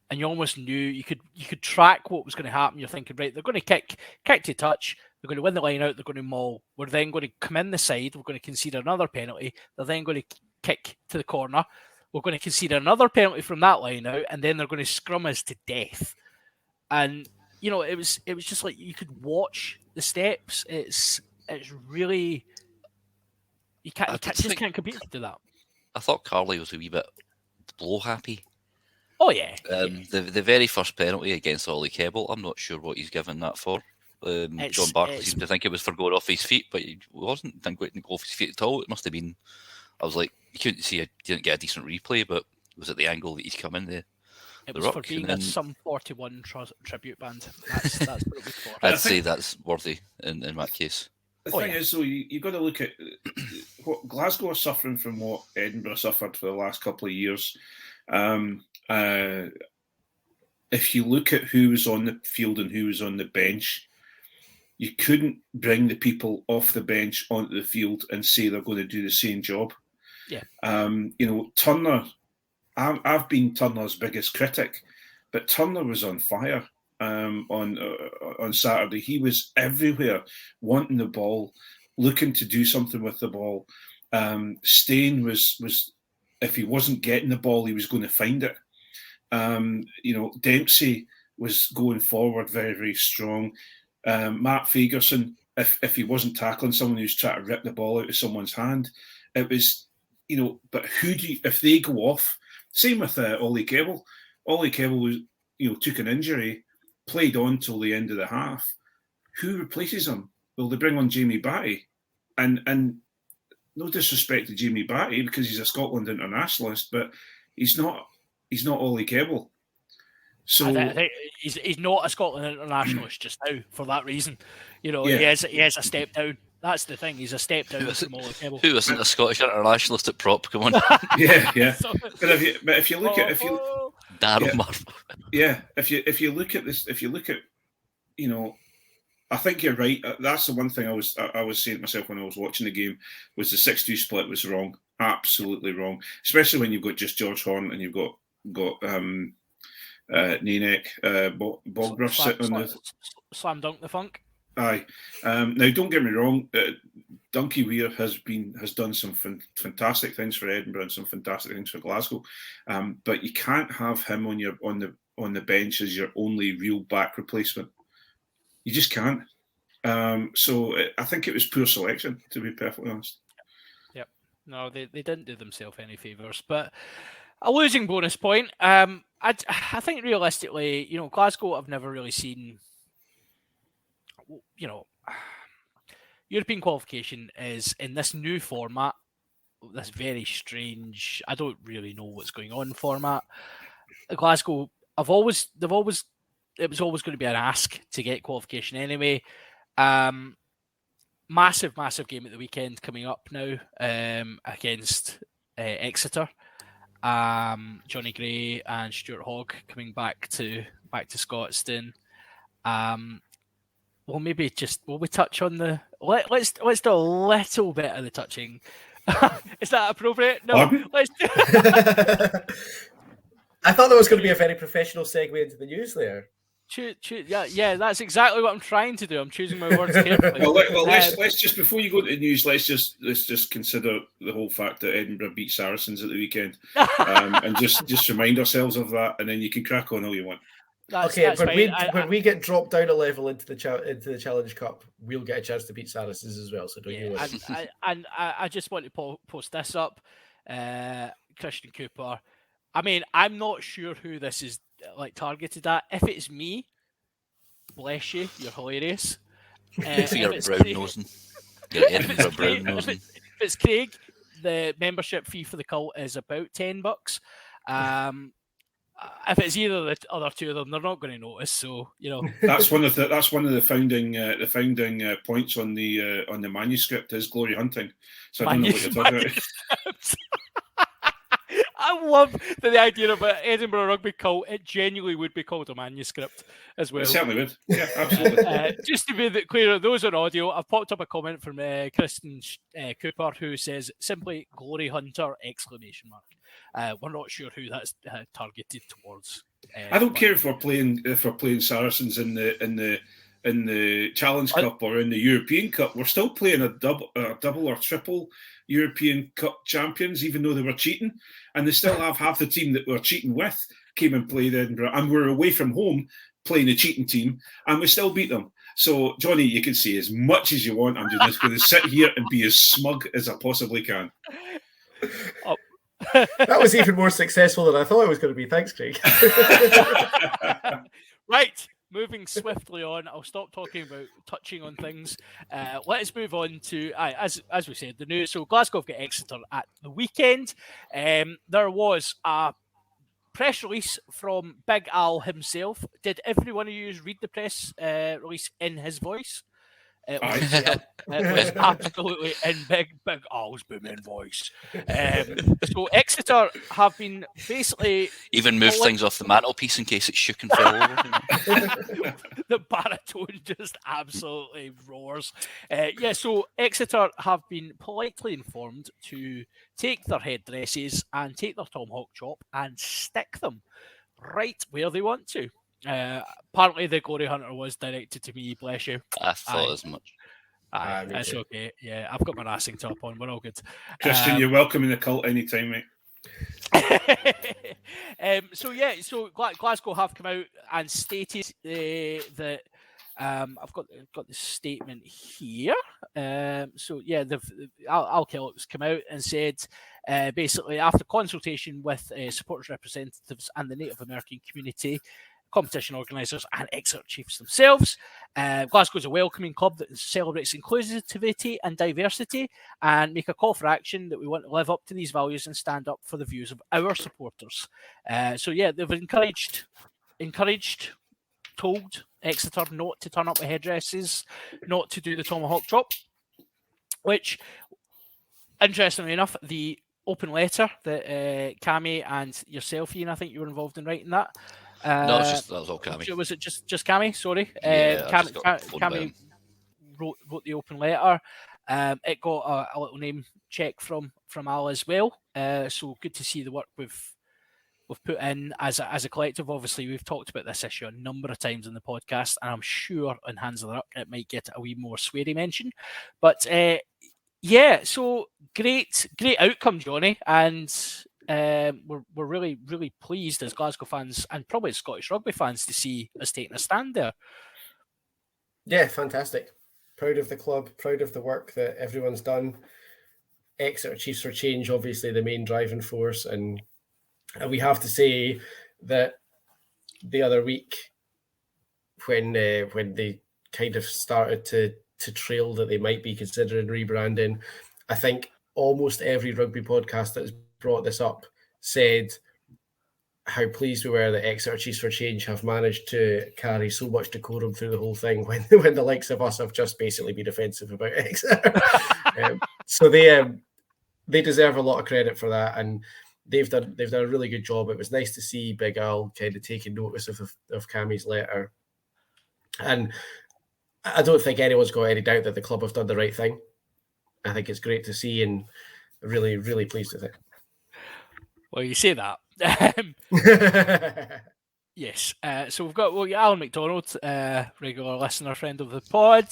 and you almost knew you could track what was going to happen. You're thinking, right, they're going to kick to touch. They're going to win the line out. They're going to maul. We're then going to come in the side. We're going to concede another penalty. They're then going to kick to the corner. We're going to concede another penalty from that line out, and then they're going to scrum us to death. And you know, it was just like you could watch the steps. It's really you can't compete to that. I thought Carly was a wee bit blow happy. Oh yeah. The very first penalty against Ollie Kebble, I'm not sure what he's given that for. John Barkley seemed to think it was for going off his feet, but he wasn't going to go off his feet at all. It must have been. I was like, you couldn't see. Didn't get a decent replay, but it was at the angle that he's come in there. It was for being a Sum 41 tribute band. That's what it was for. I'd say that's worthy in that case. The thing is, though, you've got to look at what Glasgow are suffering from what Edinburgh suffered for the last couple of years. If you look at who was on the field and who was on the bench, you couldn't bring the people off the bench onto the field and say they're going to do the same job. Yeah. You know, Turner, I've been Turner's biggest critic, but Turner was on fire on Saturday. He was everywhere, wanting the ball, looking to do something with the ball. Stain was if he wasn't getting the ball, he was going to find it. You know, Dempsey was going forward very, very strong. Matt Fagerson, if he wasn't tackling someone who's trying to rip the ball out of someone's hand, it was, you know, but if they go off, same with Ollie Kebble. Ollie Kebble was, you know, took an injury, played on till the end of the half. Who replaces him? Well, they bring on Jamie Batty, and no disrespect to Jamie Batty because he's a Scotland internationalist, but he's not Ollie Kebble. So I think he's not a Scotland internationalist just now for that reason. You know, Yeah. he has a step down. That's the thing. He's a step down from Ollie Kebble. Who isn't a Scottish internationalist at prop? Come on, yeah. So- But if you look at Daryl Yeah. Murphy. Yeah, if you look at this, you know, I think you're right. That's the one thing I was saying to myself when I was watching the game was the 6-2 split was wrong, absolutely wrong. Especially when you've got just George Horne and you've got got Nanek, Bogbrush sitting on the. Slam dunk the funk. Aye. Now, don't get me wrong. Dunky Weir has done some fantastic things for Edinburgh and some fantastic things for Glasgow, but you can't have him on the bench as your only real back replacement. You just can't. So I think it was poor selection, to be perfectly honest. Yep. No, they didn't do themselves any favours, but a losing bonus point. I think realistically, Glasgow have never really seen. European qualification is in this new format, this very strange, I don't really know what's going on format. Glasgow it was always going to be an ask to get qualification anyway. Massive game at the weekend coming up now against Exeter. Jonny Gray and Stuart Hogg coming back to Scotstoun. Well, maybe will we touch on the let's do a little bit of the touching. Is that appropriate? No, let's do I thought there was going to be a very professional segue into the news there. Yeah, that's exactly what I'm trying to do. I'm choosing my words carefully. Let's just, before you go to the news, let's just consider the whole fact that Edinburgh beat Saracens at the weekend, and just remind ourselves of that, and then you can crack on all you want. That's when we get dropped down a level into the Challenge Cup, we'll get a chance to beat Saracens as well. So don't you worry. And I just want to post this up. Christian Cooper. I mean, I'm not sure who this is targeted at. If it's me, bless you, you're hilarious. You're brown nosing. You're Edinburgh brown nosing. If it's Craig, the membership fee for the cult is about $10. If it's either the other two of them, they're not going to notice. So that's one of the founding points on the manuscript is glory hunting. So I don't know what you're talking about. I love the idea of an Edinburgh rugby cult. It genuinely would be called a manuscript as well. It certainly would. Yeah, absolutely. Just to be clear, those on audio, I've popped up a comment from Christian Cooper who says simply "Glory Hunter!" ! We're not sure who that's targeted towards. I don't care if we're playing Saracens in the Challenge Cup or in the European Cup. We're still playing a double or triple European Cup champions, even though they were cheating, and they still have half the team that we're cheating with came and played Edinburgh, and we're away from home playing a cheating team, and we still beat them. So, Johnny, you can say as much as you want. I'm just going to sit here and be as smug as I possibly can. Oh. That was even more successful than I thought it was going to be. Thanks, Craig. Right. Moving swiftly on, I'll stop talking about touching on things. Let's move on to, as we said, the news. So Glasgow have got Exeter at the weekend. There was a press release from Big Al himself. Did every one of you read the press release in his voice? It was absolutely in Big Al's booming voice. So Exeter have been basically even moved things off the mantelpiece in case it shook and fell over. The baritone just absolutely roars. So Exeter have been politely informed to take their headdresses and take their tomahawk chop and stick them right where they want to. Apparently the Glory Hunter was directed to me, bless you. I thought as much. It's okay. Yeah, I've got my racing top on. We're all good. Christian, you're welcome in the cult anytime, mate. So Glasgow have come out and stated that I've got the statement here. Al Kellock's come out and said basically after consultation with supporters representatives and the Native American community, competition organisers and Exeter Chiefs themselves. Glasgow is a welcoming club that celebrates inclusivity and diversity and make a call for action that we want to live up to these values and stand up for the views of our supporters. They've told Exeter not to turn up with headdresses, not to do the tomahawk chop, which, interestingly enough, the open letter that Cammy and yourself, Ian, I think you were involved in writing that. No, that was all Cammy. Was it just Cammy? Sorry. Cammy wrote the open letter. It got a little name check from Al as well. So good to see the work we've we've put in as a collective. Obviously, we've talked about this issue a number of times in the podcast, and I'm sure in Hands of the Ruck it might get a wee more sweary mention. But yeah, so great outcome, Johnny, and we're really, really pleased as Glasgow fans and probably Scottish rugby fans to see us taking a stand there. Yeah, fantastic. Proud of the club, proud of the work that everyone's done. Exeter Chiefs for Change, obviously the main driving force, and we have to say that the other week when they kind of started to trail that they might be considering rebranding, I think almost every rugby podcast that has brought this up said how pleased we were that Exeter Chiefs for Change have managed to carry so much decorum through the whole thing when the likes of us have just basically been offensive about Exeter. So they deserve a lot of credit for that, and they've done a really good job. It was nice to see Big Al kind of taking notice of Cammie's letter, and I don't think anyone's got any doubt that the club have done the right thing. I think it's great to see, and really, really pleased with it. Well, you say that. Yes. So we've got Alan Mcdonald, regular listener, friend of the pod.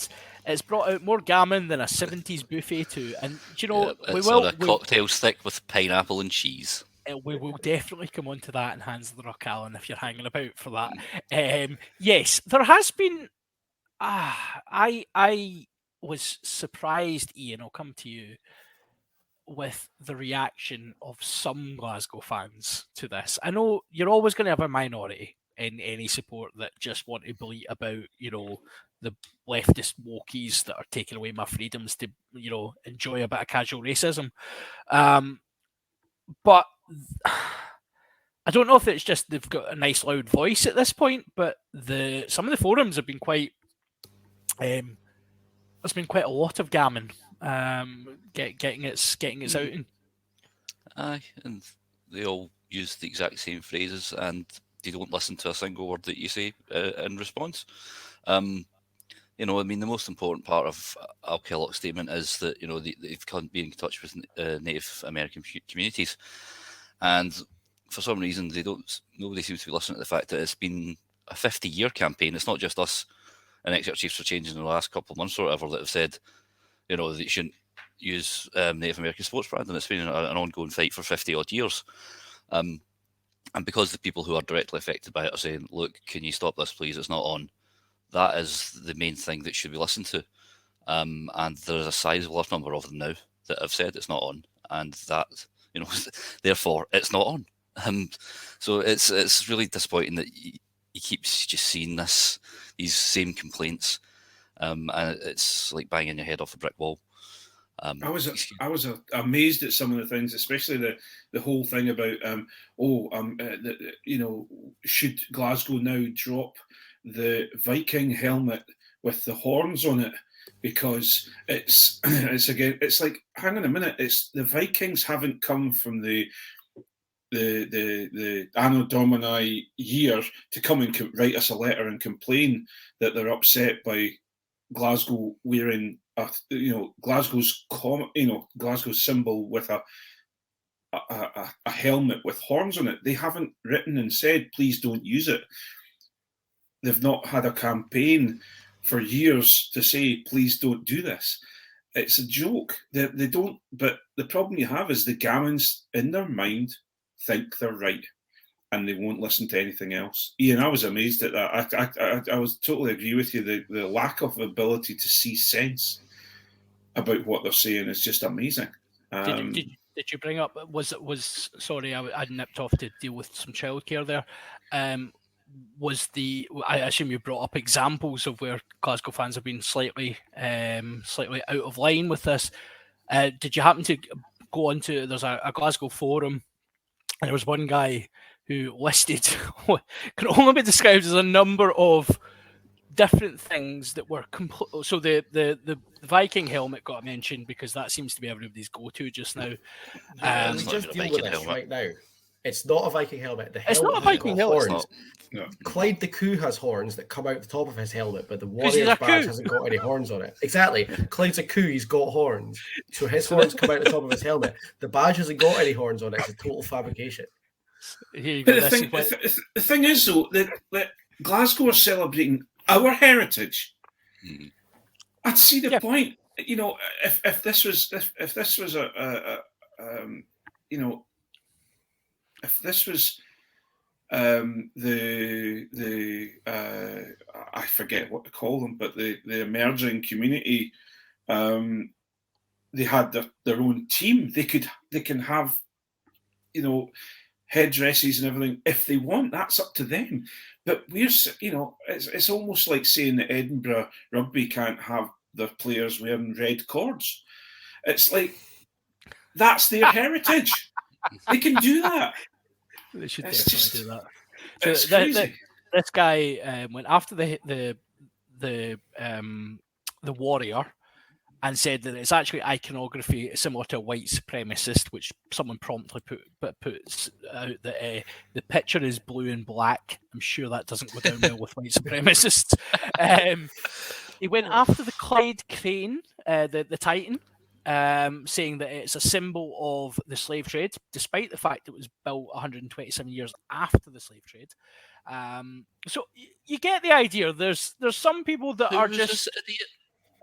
It's brought out more gammon than a 70s buffet too. And do you know, it's on a cocktail stick with pineapple and cheese. We will definitely come on to that in Hands of the Ruck, Alan, if you're hanging about for that. Yes, there has been. I was surprised, Ian. I'll come to you with the reaction of some Glasgow fans to this. I know you're always going to have a minority in any support that just want to bleat about, the leftist wokies that are taking away my freedoms to, enjoy a bit of casual racism. But I don't know if it's just they've got a nice loud voice at this point, but some of the forums have been quite. There's been quite a lot of gammon getting its outing. Aye, and they all use the exact same phrases, and they don't listen to a single word that you say in response. The most important part of Al Kellock's statement is that they've been in touch with Native American communities, and for some reason nobody seems to be listening to the fact that it's been a 50-year campaign. It's not just us and Exeter Chiefs for Change in the last couple of months or whatever that have said, that you shouldn't use Native American sports brand, and it's been an ongoing fight for 50 odd years. And because the people who are directly affected by it are saying, look, can you stop this, please? It's not on. That is the main thing that should be listened to. And there is a sizable number of them now that have said it's not on, and that, therefore it's not on. So it's really disappointing that you keep just seeing these same complaints, and it's like banging your head off a brick wall. I was amazed at some of the things, especially the whole thing about should Glasgow now drop the Viking helmet with the horns on it, because it's like, hang on a minute, it's the Vikings haven't come from the Anno Domini year to come and write us a letter and complain that they're upset by Glasgow wearing Glasgow's symbol with a helmet with horns on it. They haven't written and said, please don't use it. They've not had a campaign for years to say, please don't do this. It's a joke. They don't. But the problem you have is the gammons in their mind think they're right, and they won't listen to anything else. Ian, I was amazed at that. I was totally agree with you. The lack of ability to see sense about what they're saying is just amazing. Did you bring up, sorry, I nipped off to deal with some childcare there. I assume you brought up examples of where Glasgow fans have been slightly out of line with this. Did you happen to go onto, there's a Glasgow forum, and there was one guy who listed what can only be described as a number of different things that were complete. So the Viking helmet got mentioned because that seems to be everybody's go-to just now. We just deal with this right now. It's not a Viking helmet. It's not a Viking helmet. No. Clyde the Coup has horns that come out the top of his helmet, but the Warriors badge hasn't got any horns on it. Exactly. Clyde's a coup, he's got horns. So his horns come out the top of his helmet. The badge hasn't got any horns on it. It's a total fabrication. Here you But go. the This thing, is what, the thing is, though, that Glasgow are celebrating our heritage. Mm. I'd see the Yeah. point. You know, if this was you know, if this was the I forget what to call them, but the emerging community, they had their own team. They can have, you know, headdresses and everything if they want. That's up to them. But it's almost like saying that Edinburgh Rugby can't have their players wearing red cords. It's like that's their heritage. They can do that. they should It's definitely just- do that. It's So crazy. this guy went after the Warrior and said that it's actually iconography similar to a white supremacist, which someone promptly puts out that the picture is blue and black. I'm sure that doesn't go down well with white supremacists. He went after the Clyde crane, the Titan, saying that it's a symbol of the slave trade, despite the fact it was built 127 years after the slave trade. So you get the idea. There's some people that Who are was just. this idiot?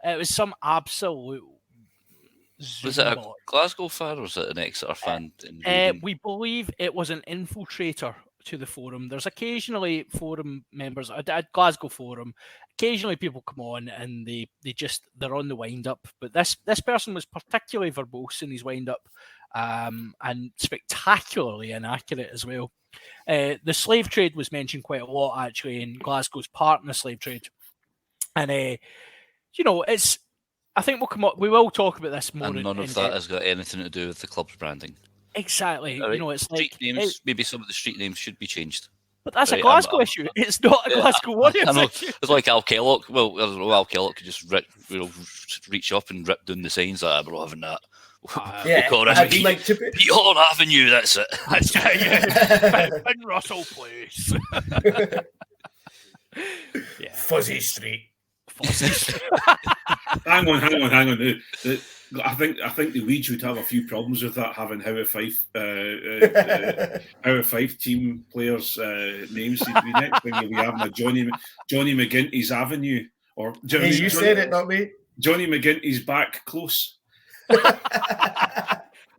It was some absolute. Was it a Zoombot. Glasgow fan or was it an Exeter fan? We believe it was an infiltrator to the forum. There's occasionally forum members at Glasgow forum. Occasionally people come on and they're on the wind up. But this person was particularly verbose in his wind up, and spectacularly inaccurate as well. The slave trade was mentioned quite a lot actually in Glasgow's part in the slave trade, and it's. I think we will talk about this more. And none of that has got anything to do with the club's branding. Exactly. All right. It's Street like names. Maybe some of the street names should be changed. but that's Right, a Glasgow I'm- issue. It's not a Glasgow Warriors I know. issue. It's like Al Kellogg. Well, I don't know, Al Kellogg could just reach up and rip down the signs. We're not having that. Yeah, call this I'd Pete- like to be. Pete Horne Avenue. That's it. In Russell Place. Yeah. Fuzzy Street. Hang on. I think the Weeds would have a few problems with that, having Howard Fife team players' names. He'd be next thing you'll be having a Johnny McGinty's Avenue, or Hey, you said it, not me. Johnny McGinty's back close.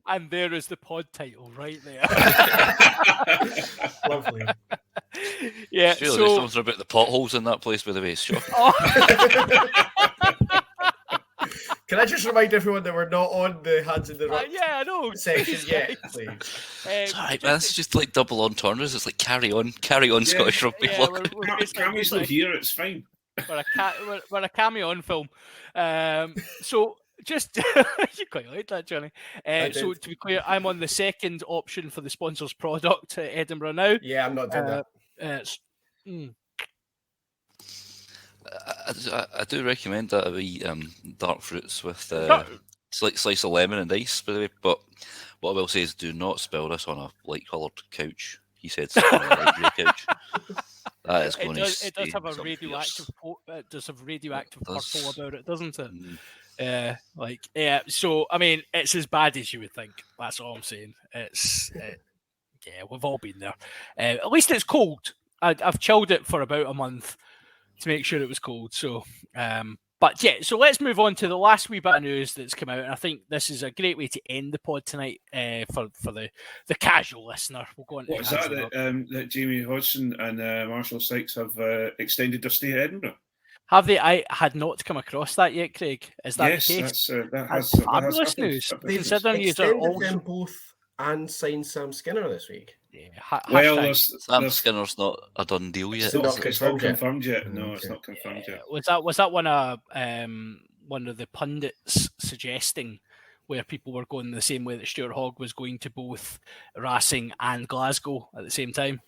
And there is the pod title right there. Lovely. Yeah. Surely So someone's about the potholes in that place, by the way. It's shocking. Can I just remind everyone that we're not on the hands in the rock yeah, I know. section Please, yet, guys. please? It's all right, man. It's just like double entendres. It's like carry on, Scottish Rugby. Yeah, Club. we're basically Cammy's not here. It's fine. we're a cameo on film. So just you quite like that, Johnny. So to be clear, I'm on the second option for the sponsor's product at Edinburgh now. Yeah, I'm not doing that. I do recommend that a wee dark fruits with slice of lemon and ice, by the way. But what I will say is, do not spill this on a light-coloured couch. He said something on a light grey couch. That is going to It does have a radioactive. It does have radioactive purple about it, doesn't it? So I mean, it's as bad as you would think. That's all I'm saying. Yeah, we've all been there. At least it's cold. I've chilled it for about a month to make sure it was cold. So, but yeah, so let's move on to the last wee bit of news that's come out, and I think this is a great way to end the pod tonight for the casual listener. We'll go on. What is that Jamie Hodgson and Marshall Sykes have extended their stay at Edinburgh? Have they? I had not come across that yet, Craig. Is that Yes, the case? that's Fabulous happened. news. They've Considering you are extended them also both and signed Sam Skinner this week. Well, Sam there's Skinner's not a done deal yet. It's not confirmed yet. confirmed yet. No, it's not confirmed yet. Was that one of the pundits suggesting where people were going the same way that Stuart Hogg was going to both Racing and Glasgow at the same time?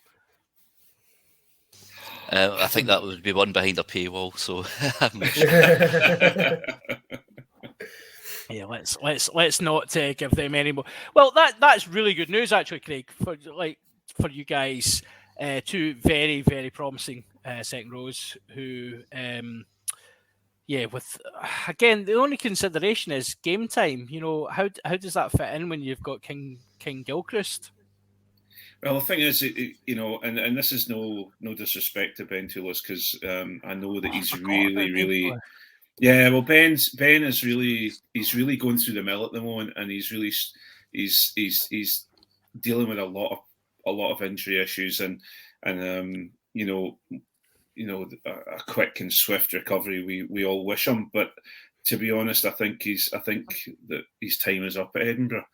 I think that would be one behind a paywall. So I'm not sure. Yeah, let's not give them any more. Well, that's really good news actually, Craig, for you guys. Two very, very promising second rows who, with again the only consideration is game time. You know, how does that fit in when you've got King Gilchrist? Well, the thing is, and this is no disrespect to Ben Toulis, because I know that he's really. Yeah, well, Ben is he's really going through the mill at the moment, and he's dealing with a lot of injury issues, and a quick and swift recovery. We all wish him, but to be honest, I think that his time is up at Edinburgh,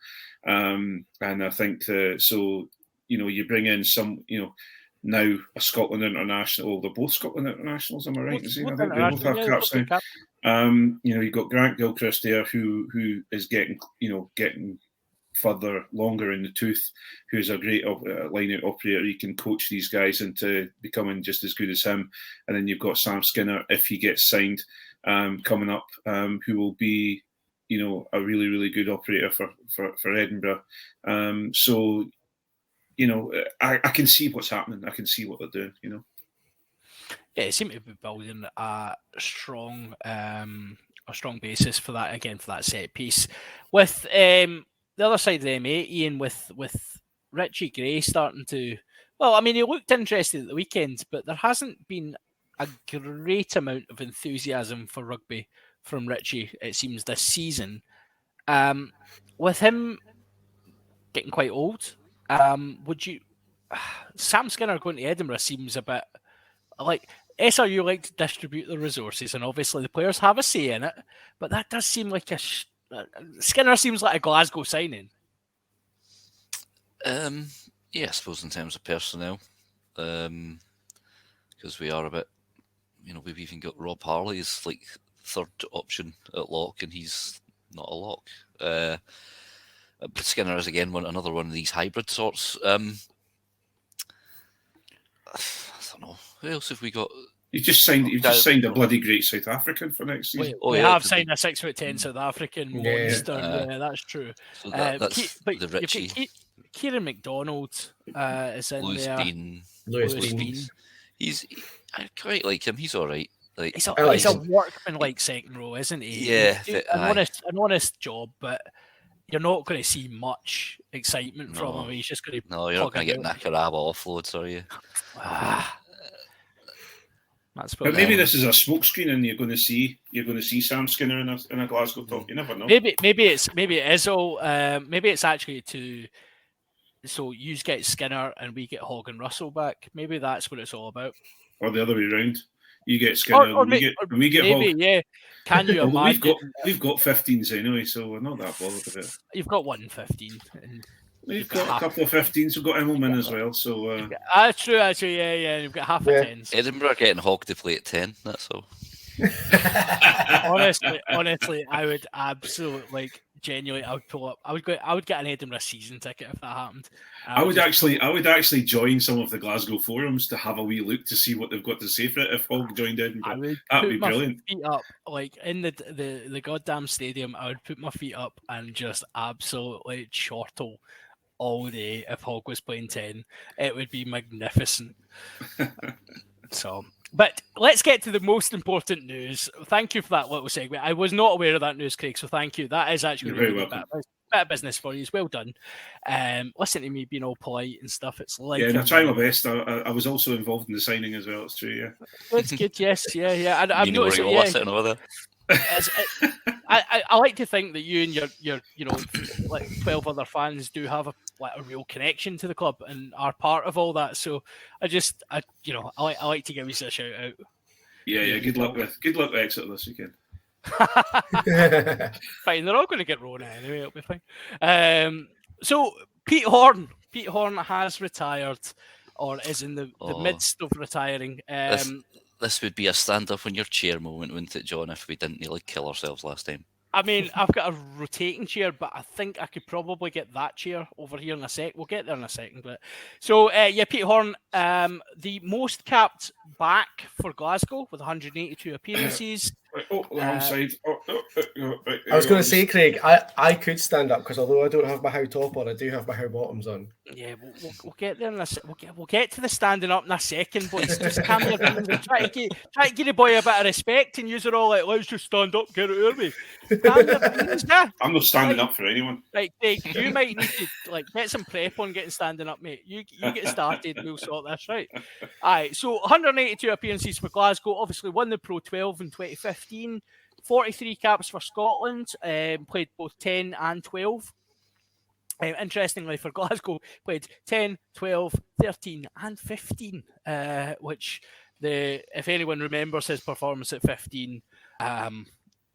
and I think so. You bring in some, now a Scotland international. Well, they're both Scotland internationals. Am I right in saying? I think they both have caps now. You've got Grant Gilchrist there, who is getting further longer in the tooth, who's a great line-out operator. He can coach these guys into becoming just as good as him. And then you've got Sam Skinner, if he gets signed, coming up, who will be, a really, really good operator for Edinburgh. So, I can see what's happening. I can see what they're doing, Yeah, it seemed to be building a strong basis for that, again, for that set piece. With the other side of the M8, Ian, with Richie Gray starting to... Well, I mean, he looked interested at the weekend, but there hasn't been a great amount of enthusiasm for rugby from Richie, it seems, this season. With him getting quite old, would you... Sam Skinner going to Edinburgh seems a bit... Like, SRU like to distribute the resources, and obviously the players have a say in it, but that does seem like Skinner seems like a Glasgow signing. Yeah, I suppose in terms of personnel, because we are a bit, we've even got Rob Harley as like third option at lock, and he's not a lock. But Skinner is again another one of these hybrid sorts. I don't know. Who else have we got? You've just signed a bloody great South African for next season. We have signed a 6'10" South African monster. Yeah, that's true. So that's the Richie. Kieran Mcdonald is in Lewis there. Lewis Bean. I quite like him. He's all right. Like he's a workman-like second row, isn't he? Yeah, an honest job, but you're not going to see much excitement from him. He's just going to. No, you're not going to get Nakaraba offloads, are you? But maybe this is a smokescreen, and you're going to see Sam Skinner in a Glasgow top. You never know. Maybe it is all. Maybe it's actually so you get Skinner and we get Hogg and Russell back. Maybe that's what it's all about. Or the other way around. You get Skinner, and we get maybe, Hogg. Yeah. Can you imagine? We've got 15s anyway, so we're not that bothered with it. You've got 115. We've got a couple of 15s. We've got Immelman as well. So that's true. Actually, yeah. You've got half a 10s. Edinburgh getting Hogg to play at 10. That's all. honestly, I would absolutely genuinely. I would pull up. I would get an Edinburgh season ticket if that happened. I would actually join some of the Glasgow forums to have a wee look to see what they've got to say for it if Hogg joined Edinburgh. That'd be brilliant. Feet up, like in the goddamn stadium. I would put my feet up and just absolutely chortle all day if Hogg was playing 10. It would be magnificent. So. But let's get to the most important news. Thank you for that little segment. I was not aware of that news, Craig, so thank you. That is actually really a bit of business for you. It's well done. Listen to me being all polite and stuff. It's like I try my best. I was also involved in the signing as well. It's true, yeah. It's good, yes, yeah. I've noticed it, sitting over there. I like to think that you and your like 12 other fans do have a real connection to the club and are part of all that. So I like to give you a shout out. Yeah. Good luck with Exeter this weekend. Fine, they're all going to get Rona anyway. It'll be fine. So Pete Horne has retired, or is in the midst of retiring. This would be a stand-up on your chair moment, wouldn't it, John, if we didn't nearly kill ourselves last time? I mean, I've got a rotating chair, but I think I could probably get that chair over here in a sec. We'll get there in a second. But so, Pete Horne, the most capped back for Glasgow with 182 appearances. Onside. I was going to say, Craig, I could stand up because although I don't have my how top on, I do have my how bottoms on. Yeah, we'll get there in a we'll get to the standing up in a second, boys. Just calm your beans and try to give the boy a bit of respect, and you're all like, let's just stand up, get it out of me. Calm your beans, yeah. I'm not standing up for anyone. Right, Craig, you might need to get some prep on getting standing up, mate. You get started, we'll sort this, right? Alright, so 182 appearances for Glasgow, obviously won the Pro 12 in 2015, 43 caps for Scotland, played both 10 and 12. Interestingly, for Glasgow, played 10, 12, 13 and 15, which if anyone remembers his performance at 15,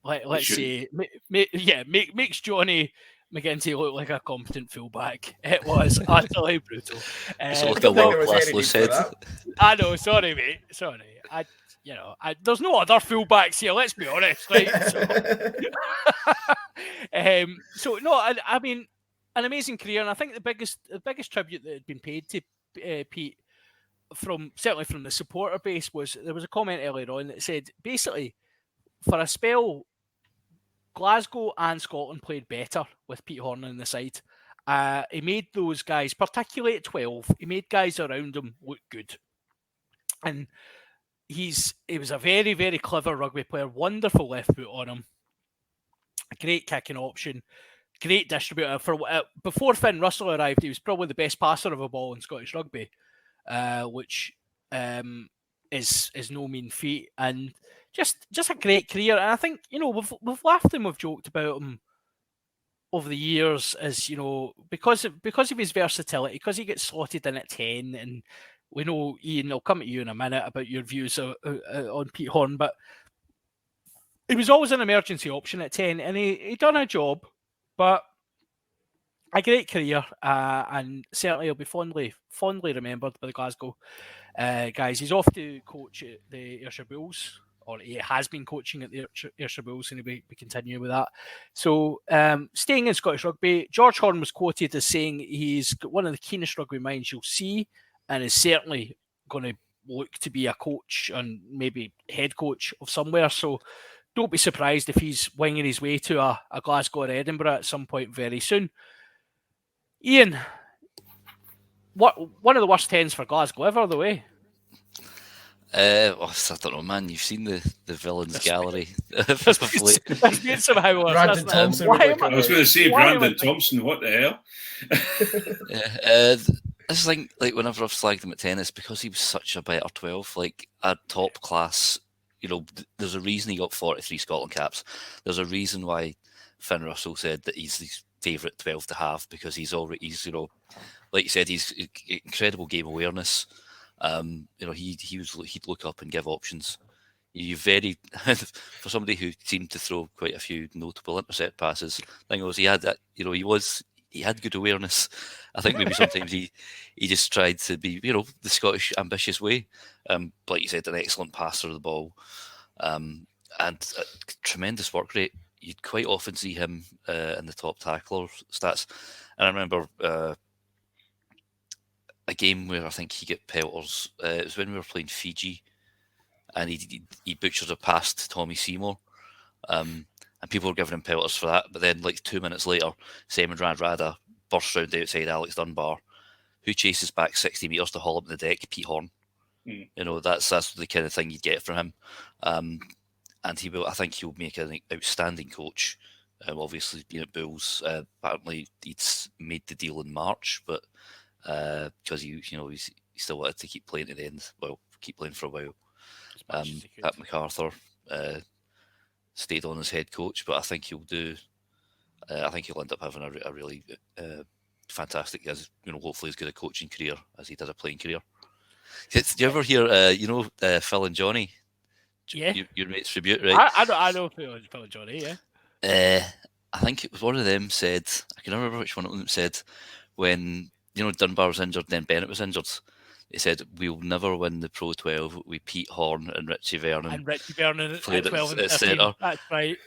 let's say, makes Jonny McGinty look like a competent fullback. It was utterly brutal. It's like a world-class loose head. I know, sorry, mate. Sorry. There's no other fullbacks here, let's be honest, right? I mean, an amazing career, and I think the biggest tribute that had been paid to Pete certainly from the supporter base was there was a comment earlier on that said basically for a spell Glasgow and Scotland played better with Pete Horne on the side. He made those guys, particularly at 12, he made guys around him look good, and he was a very, very clever rugby player, wonderful left foot on him, a great kicking option. Great distributor. Before Finn Russell arrived, he was probably the best passer of a ball in Scottish rugby, which is no mean feat. And just a great career. And I think we've laughed and we've joked about him over the years as because of his versatility, because he gets slotted in at 10. And we know, Ian, I'll come to you in a minute about your views on Pete Horne, but he was always an emergency option at 10, and he done a job. But a great career, and certainly he'll be fondly remembered by the Glasgow guys. He's off to coach at the Ayrshire Bulls, or he has been coaching at the Ayrshire Bulls, and we continue with that. So, staying in Scottish rugby, George Horne was quoted as saying he's got one of the keenest rugby minds you'll see, and is certainly going to look to be a coach and maybe head coach of somewhere. So, don't be surprised if he's winging his way to a Glasgow or Edinburgh at some point very soon. Ian, one of the worst 10s for Glasgow ever, the way. I don't know, man. You've seen the villains gallery. Brandon Thompson. I was going to say Brandon Thompson. What the hell? This thing, like whenever I've slagged him at tennis, because he was such a better 12, like a top class. There's a reason he got 43 Scotland caps. There's a reason why Finn Russell said that he's his favourite 12 to have, because he's like you said, he's incredible game awareness. He'd look up and give options. For somebody who seemed to throw quite a few notable intercept passes, thing was he had that. He had good awareness. I think maybe sometimes he just tried to be, the Scottish ambitious way. Like you said, an excellent passer of the ball, and a tremendous work rate. You'd quite often see him in the top tackler stats. And I remember a game where I think he got pelters. It was when we were playing Fiji, and he butchered a pass to Tommy Seymour. And people were giving him pelters for that. But then, like 2 minutes later, Simon Radradra bursts round outside Alex Dunbar, who chases back 60 metres to haul up the deck, Pete Horne. That's the kind of thing you'd get from him. And I think he'll make an outstanding coach. Obviously, being at Bulls, apparently he'd made the deal in March, but because he still wanted to keep playing to the end. Well, keep playing for a while. Pat MacArthur stayed on as head coach, but I think he'll do. I think he'll end up having a really fantastic, hopefully as good a coaching career as he did a playing career. Do you ever hear, Phil and Jonny? Yeah, your mate's tribute, right? I know Phil and Jonny. Yeah. I think it was one of them said. I can remember which one of them said when Dunbar was injured, then Bennett was injured. He said, "We'll never win the Pro 12 with Pete Horne and Richie Vernon." And Richie Vernon at 12 at centre. That's right.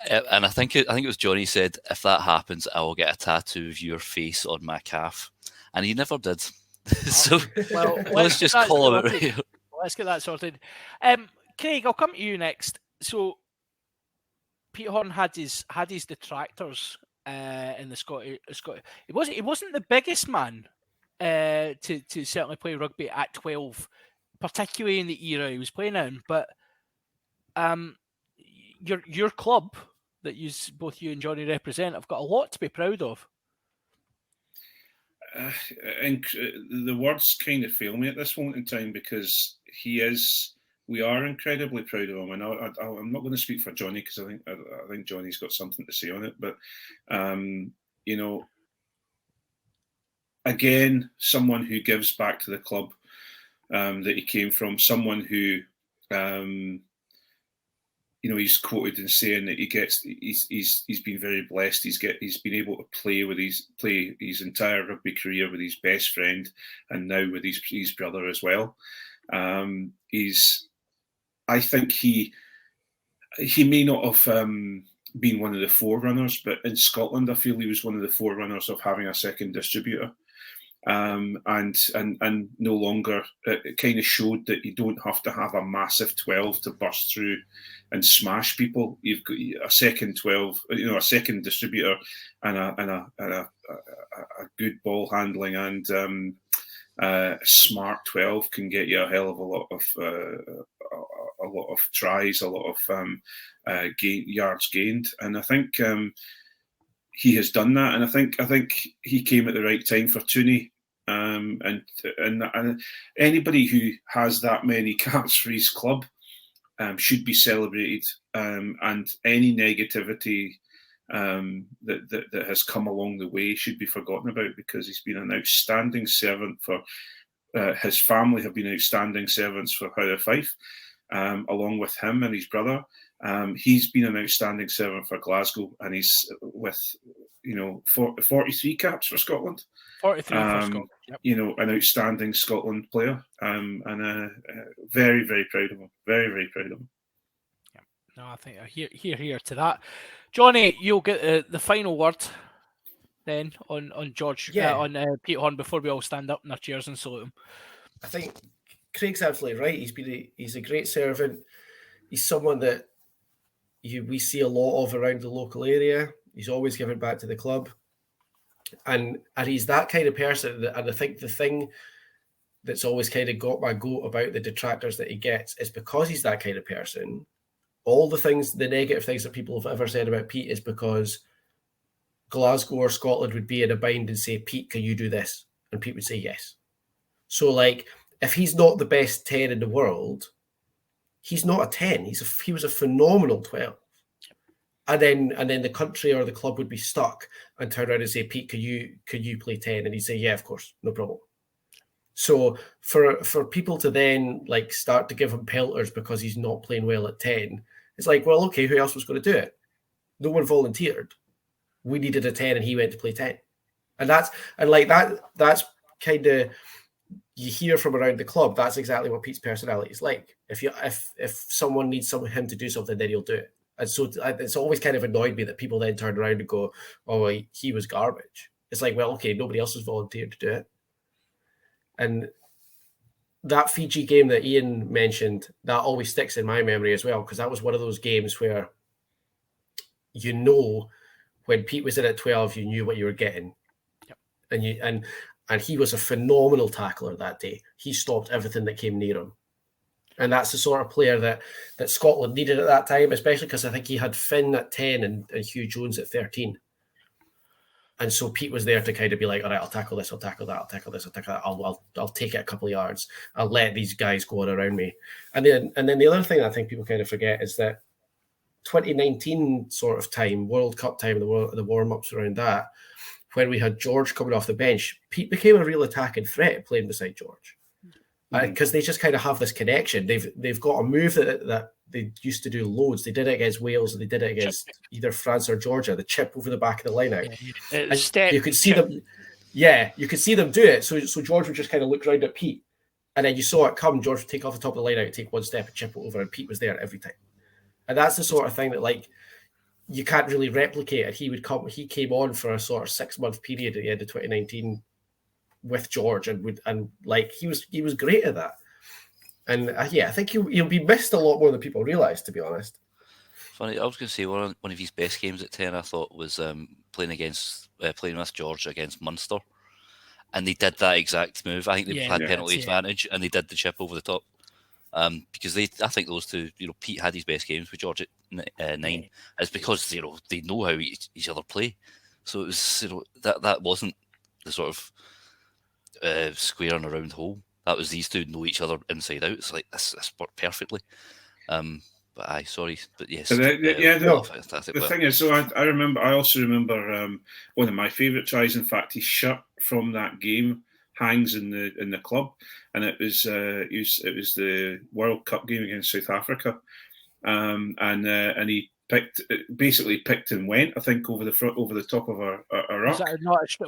And I think it was Jonny said, "If that happens, I will get a tattoo of your face on my calf," and he never did. So let's just call him it right here. Let's get that sorted. Craig, I'll come to you next. So Pete Horne had his detractors in the Scottish. He wasn't the biggest man to certainly play rugby at 12, particularly in the era he was playing in. But your club that both you and Jonny represent have got a lot to be proud of. And the words kind of fail me at this moment in time, because we are incredibly proud of him. And I'm not going to speak for Jonny, because I think Johnny's got something to say on it. But you know, again, someone who gives back to the club that he came from, someone who he's quoted in saying that he's been very blessed. He's been able to play his entire rugby career with his best friend, and now with his brother as well. I think he may not have been one of the forerunners, but in Scotland, I feel he was one of the forerunners of having a second distributor. And no longer, it kind of showed that you don't have to have a massive 12 to burst through and smash people. You've got a second 12, a second distributor, and a good ball handling and smart 12 can get you a hell of a lot of tries, a lot of yards gained, and I think he has done that, and I think he came at the right time for Tooney, and anybody who has that many caps for his club should be celebrated, and any negativity that has come along the way should be forgotten about, because he's been an outstanding servant for his family. Have been outstanding servants for Howe of Fife, along with him and his brother. He's been an outstanding servant for Glasgow, and he's with 43 caps for Scotland. 43 for Scotland. Yep. An outstanding Scotland player, and very, very proud of him. Very, very proud of him. Yeah. No, I think I hear to that. Jonny, you'll get the final word then on George, on Pete Horne, before we all stand up in our chairs and salute him. I think Craig's absolutely right. He's a great servant. He's someone that we see a lot of around the local area. He's always given back to the club, and he's that kind of person. And I think the thing that's always kind of got my goat about the detractors that he gets is because he's that kind of person. All the negative things that people have ever said about Pete is because Glasgow or Scotland would be in a bind and say, "Pete, can you do this?" And Pete would say yes. So, if he's not the best 10 in the world, he's not a 10. He was a phenomenal 12. And then the country or the club would be stuck and turn around and say, "Pete, could you play 10?" And he'd say, "Yeah, of course, no problem." So for people to then start to give him pelters because he's not playing well at 10, it's like, well, okay, who else was going to do it? No one volunteered. We needed a 10 and he went to play 10. And that's kind of, you hear from around the club, that's exactly what Pete's personality is like. If someone needs him to do something, then he'll do it. And so it's always kind of annoyed me that people then turn around and go, "Oh, he was garbage." It's like, well, okay, nobody else has volunteered to do it. And that Fiji game that Iain mentioned, that always sticks in my memory as well, because that was one of those games where, when Pete was in at 12, you knew what you were getting. Yep. And he was a phenomenal tackler that day. He stopped everything that came near him. And that's the sort of player that Scotland needed at that time, especially because I think he had Finn at 10 and Hugh Jones at 13. And so Pete was there to kind of be like, "All right, I'll tackle this, I'll tackle that, I'll tackle this, I'll tackle that. I'll take it a couple of yards. I'll let these guys go on around me." And then the other thing I think people kind of forget is that 2019 sort of time, World Cup time, the warm-ups around that, when we had George coming off the bench, Pete became a real attacking threat playing beside George. Because they just kind of have this connection. They've got a move that they used to do loads. They did it against Wales, and they did it against either France or Georgia. The chip over the back of the line out. You could see them. Yeah, you could see them do it. So George would just kind of look round at Pete, and then you saw it come. George would take off the top of the line out, take one step, and chip it over, and Pete was there every time. And that's the sort of thing that you can't really replicate. And he came on for a sort of 6-month period at the end of 2019. With George, and he was great at that, and I think he'll be missed a lot more than people realise, to be honest. funny. I was going to say one of his best games at 10, I thought, was playing with George against Munster, and they did that exact move. I think they had penalty advantage, and they did the chip over the top. Because I think those two, Pete had his best games with George at 9. It's because they know how each other play. So it was that wasn't the sort of square and a round hole. That was these two know each other inside out. It's like this worked perfectly. But yes. The thing is, so I also remember one of my favourite tries. In fact, his shirt from that game hangs in the club, and it was the World Cup game against South Africa, and he picked and went, I think, over the top of a rock.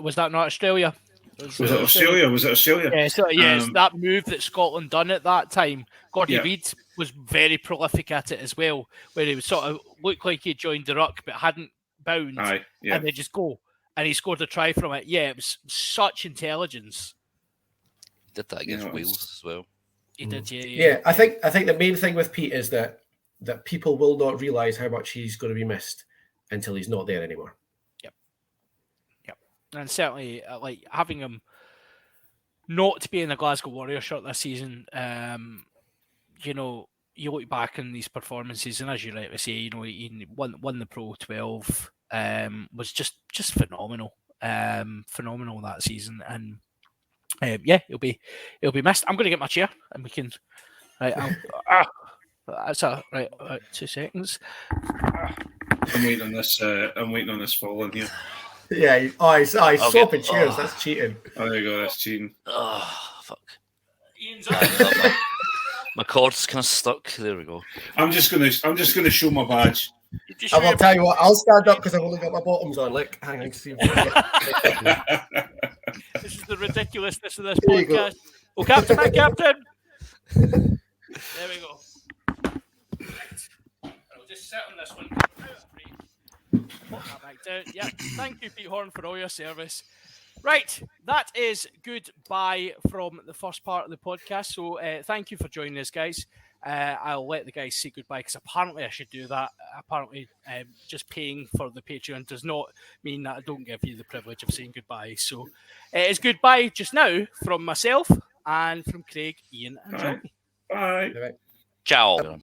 Was that not Australia? Was it Australia? Was it Australia? Yeah, it's that move that Scotland done at that time. Gordy Reid was very prolific at it as well, where he was sort of looked like he joined the ruck but hadn't bound, and they just go, and he scored a try from it. Yeah, it was such intelligence. He did that against Wales as well. He did, Yeah, I think the main thing with Pete is that people will not realise how much he's going to be missed until he's not there anymore. And certainly, like having him not be in the Glasgow Warrior shirt this season, you look back in these performances, and as you rightly say, he won the Pro 12, was just phenomenal, phenomenal that season, and he'll be missed. I'm going to get my chair, and we can. Right, that's right. 2 seconds. I'm waiting on this fall in here. Yeah, he's swapping chairs. That's cheating. Oh, there you go. That's cheating. Oh, fuck. My cord's kind of stuck. There we go. I'm just gonna show my badge. I will tell you what. I'll stand up because I've only got my bottoms on. Look, hang on. See This is the ridiculousness of this podcast. Oh, Captain, my Captain. There we go. Right. I'll just sit on this one. Put that back down. Yeah. Thank you, Pete Horne, for all your service. Right, that is goodbye from the first part of the podcast. So thank you for joining us, guys. I'll let the guys say goodbye because apparently I should do that. Apparently, just paying for the Patreon does not mean that I don't give you the privilege of saying goodbye. So it's goodbye just now from myself and from Craig, Iain, and Jonny. Bye. Ciao.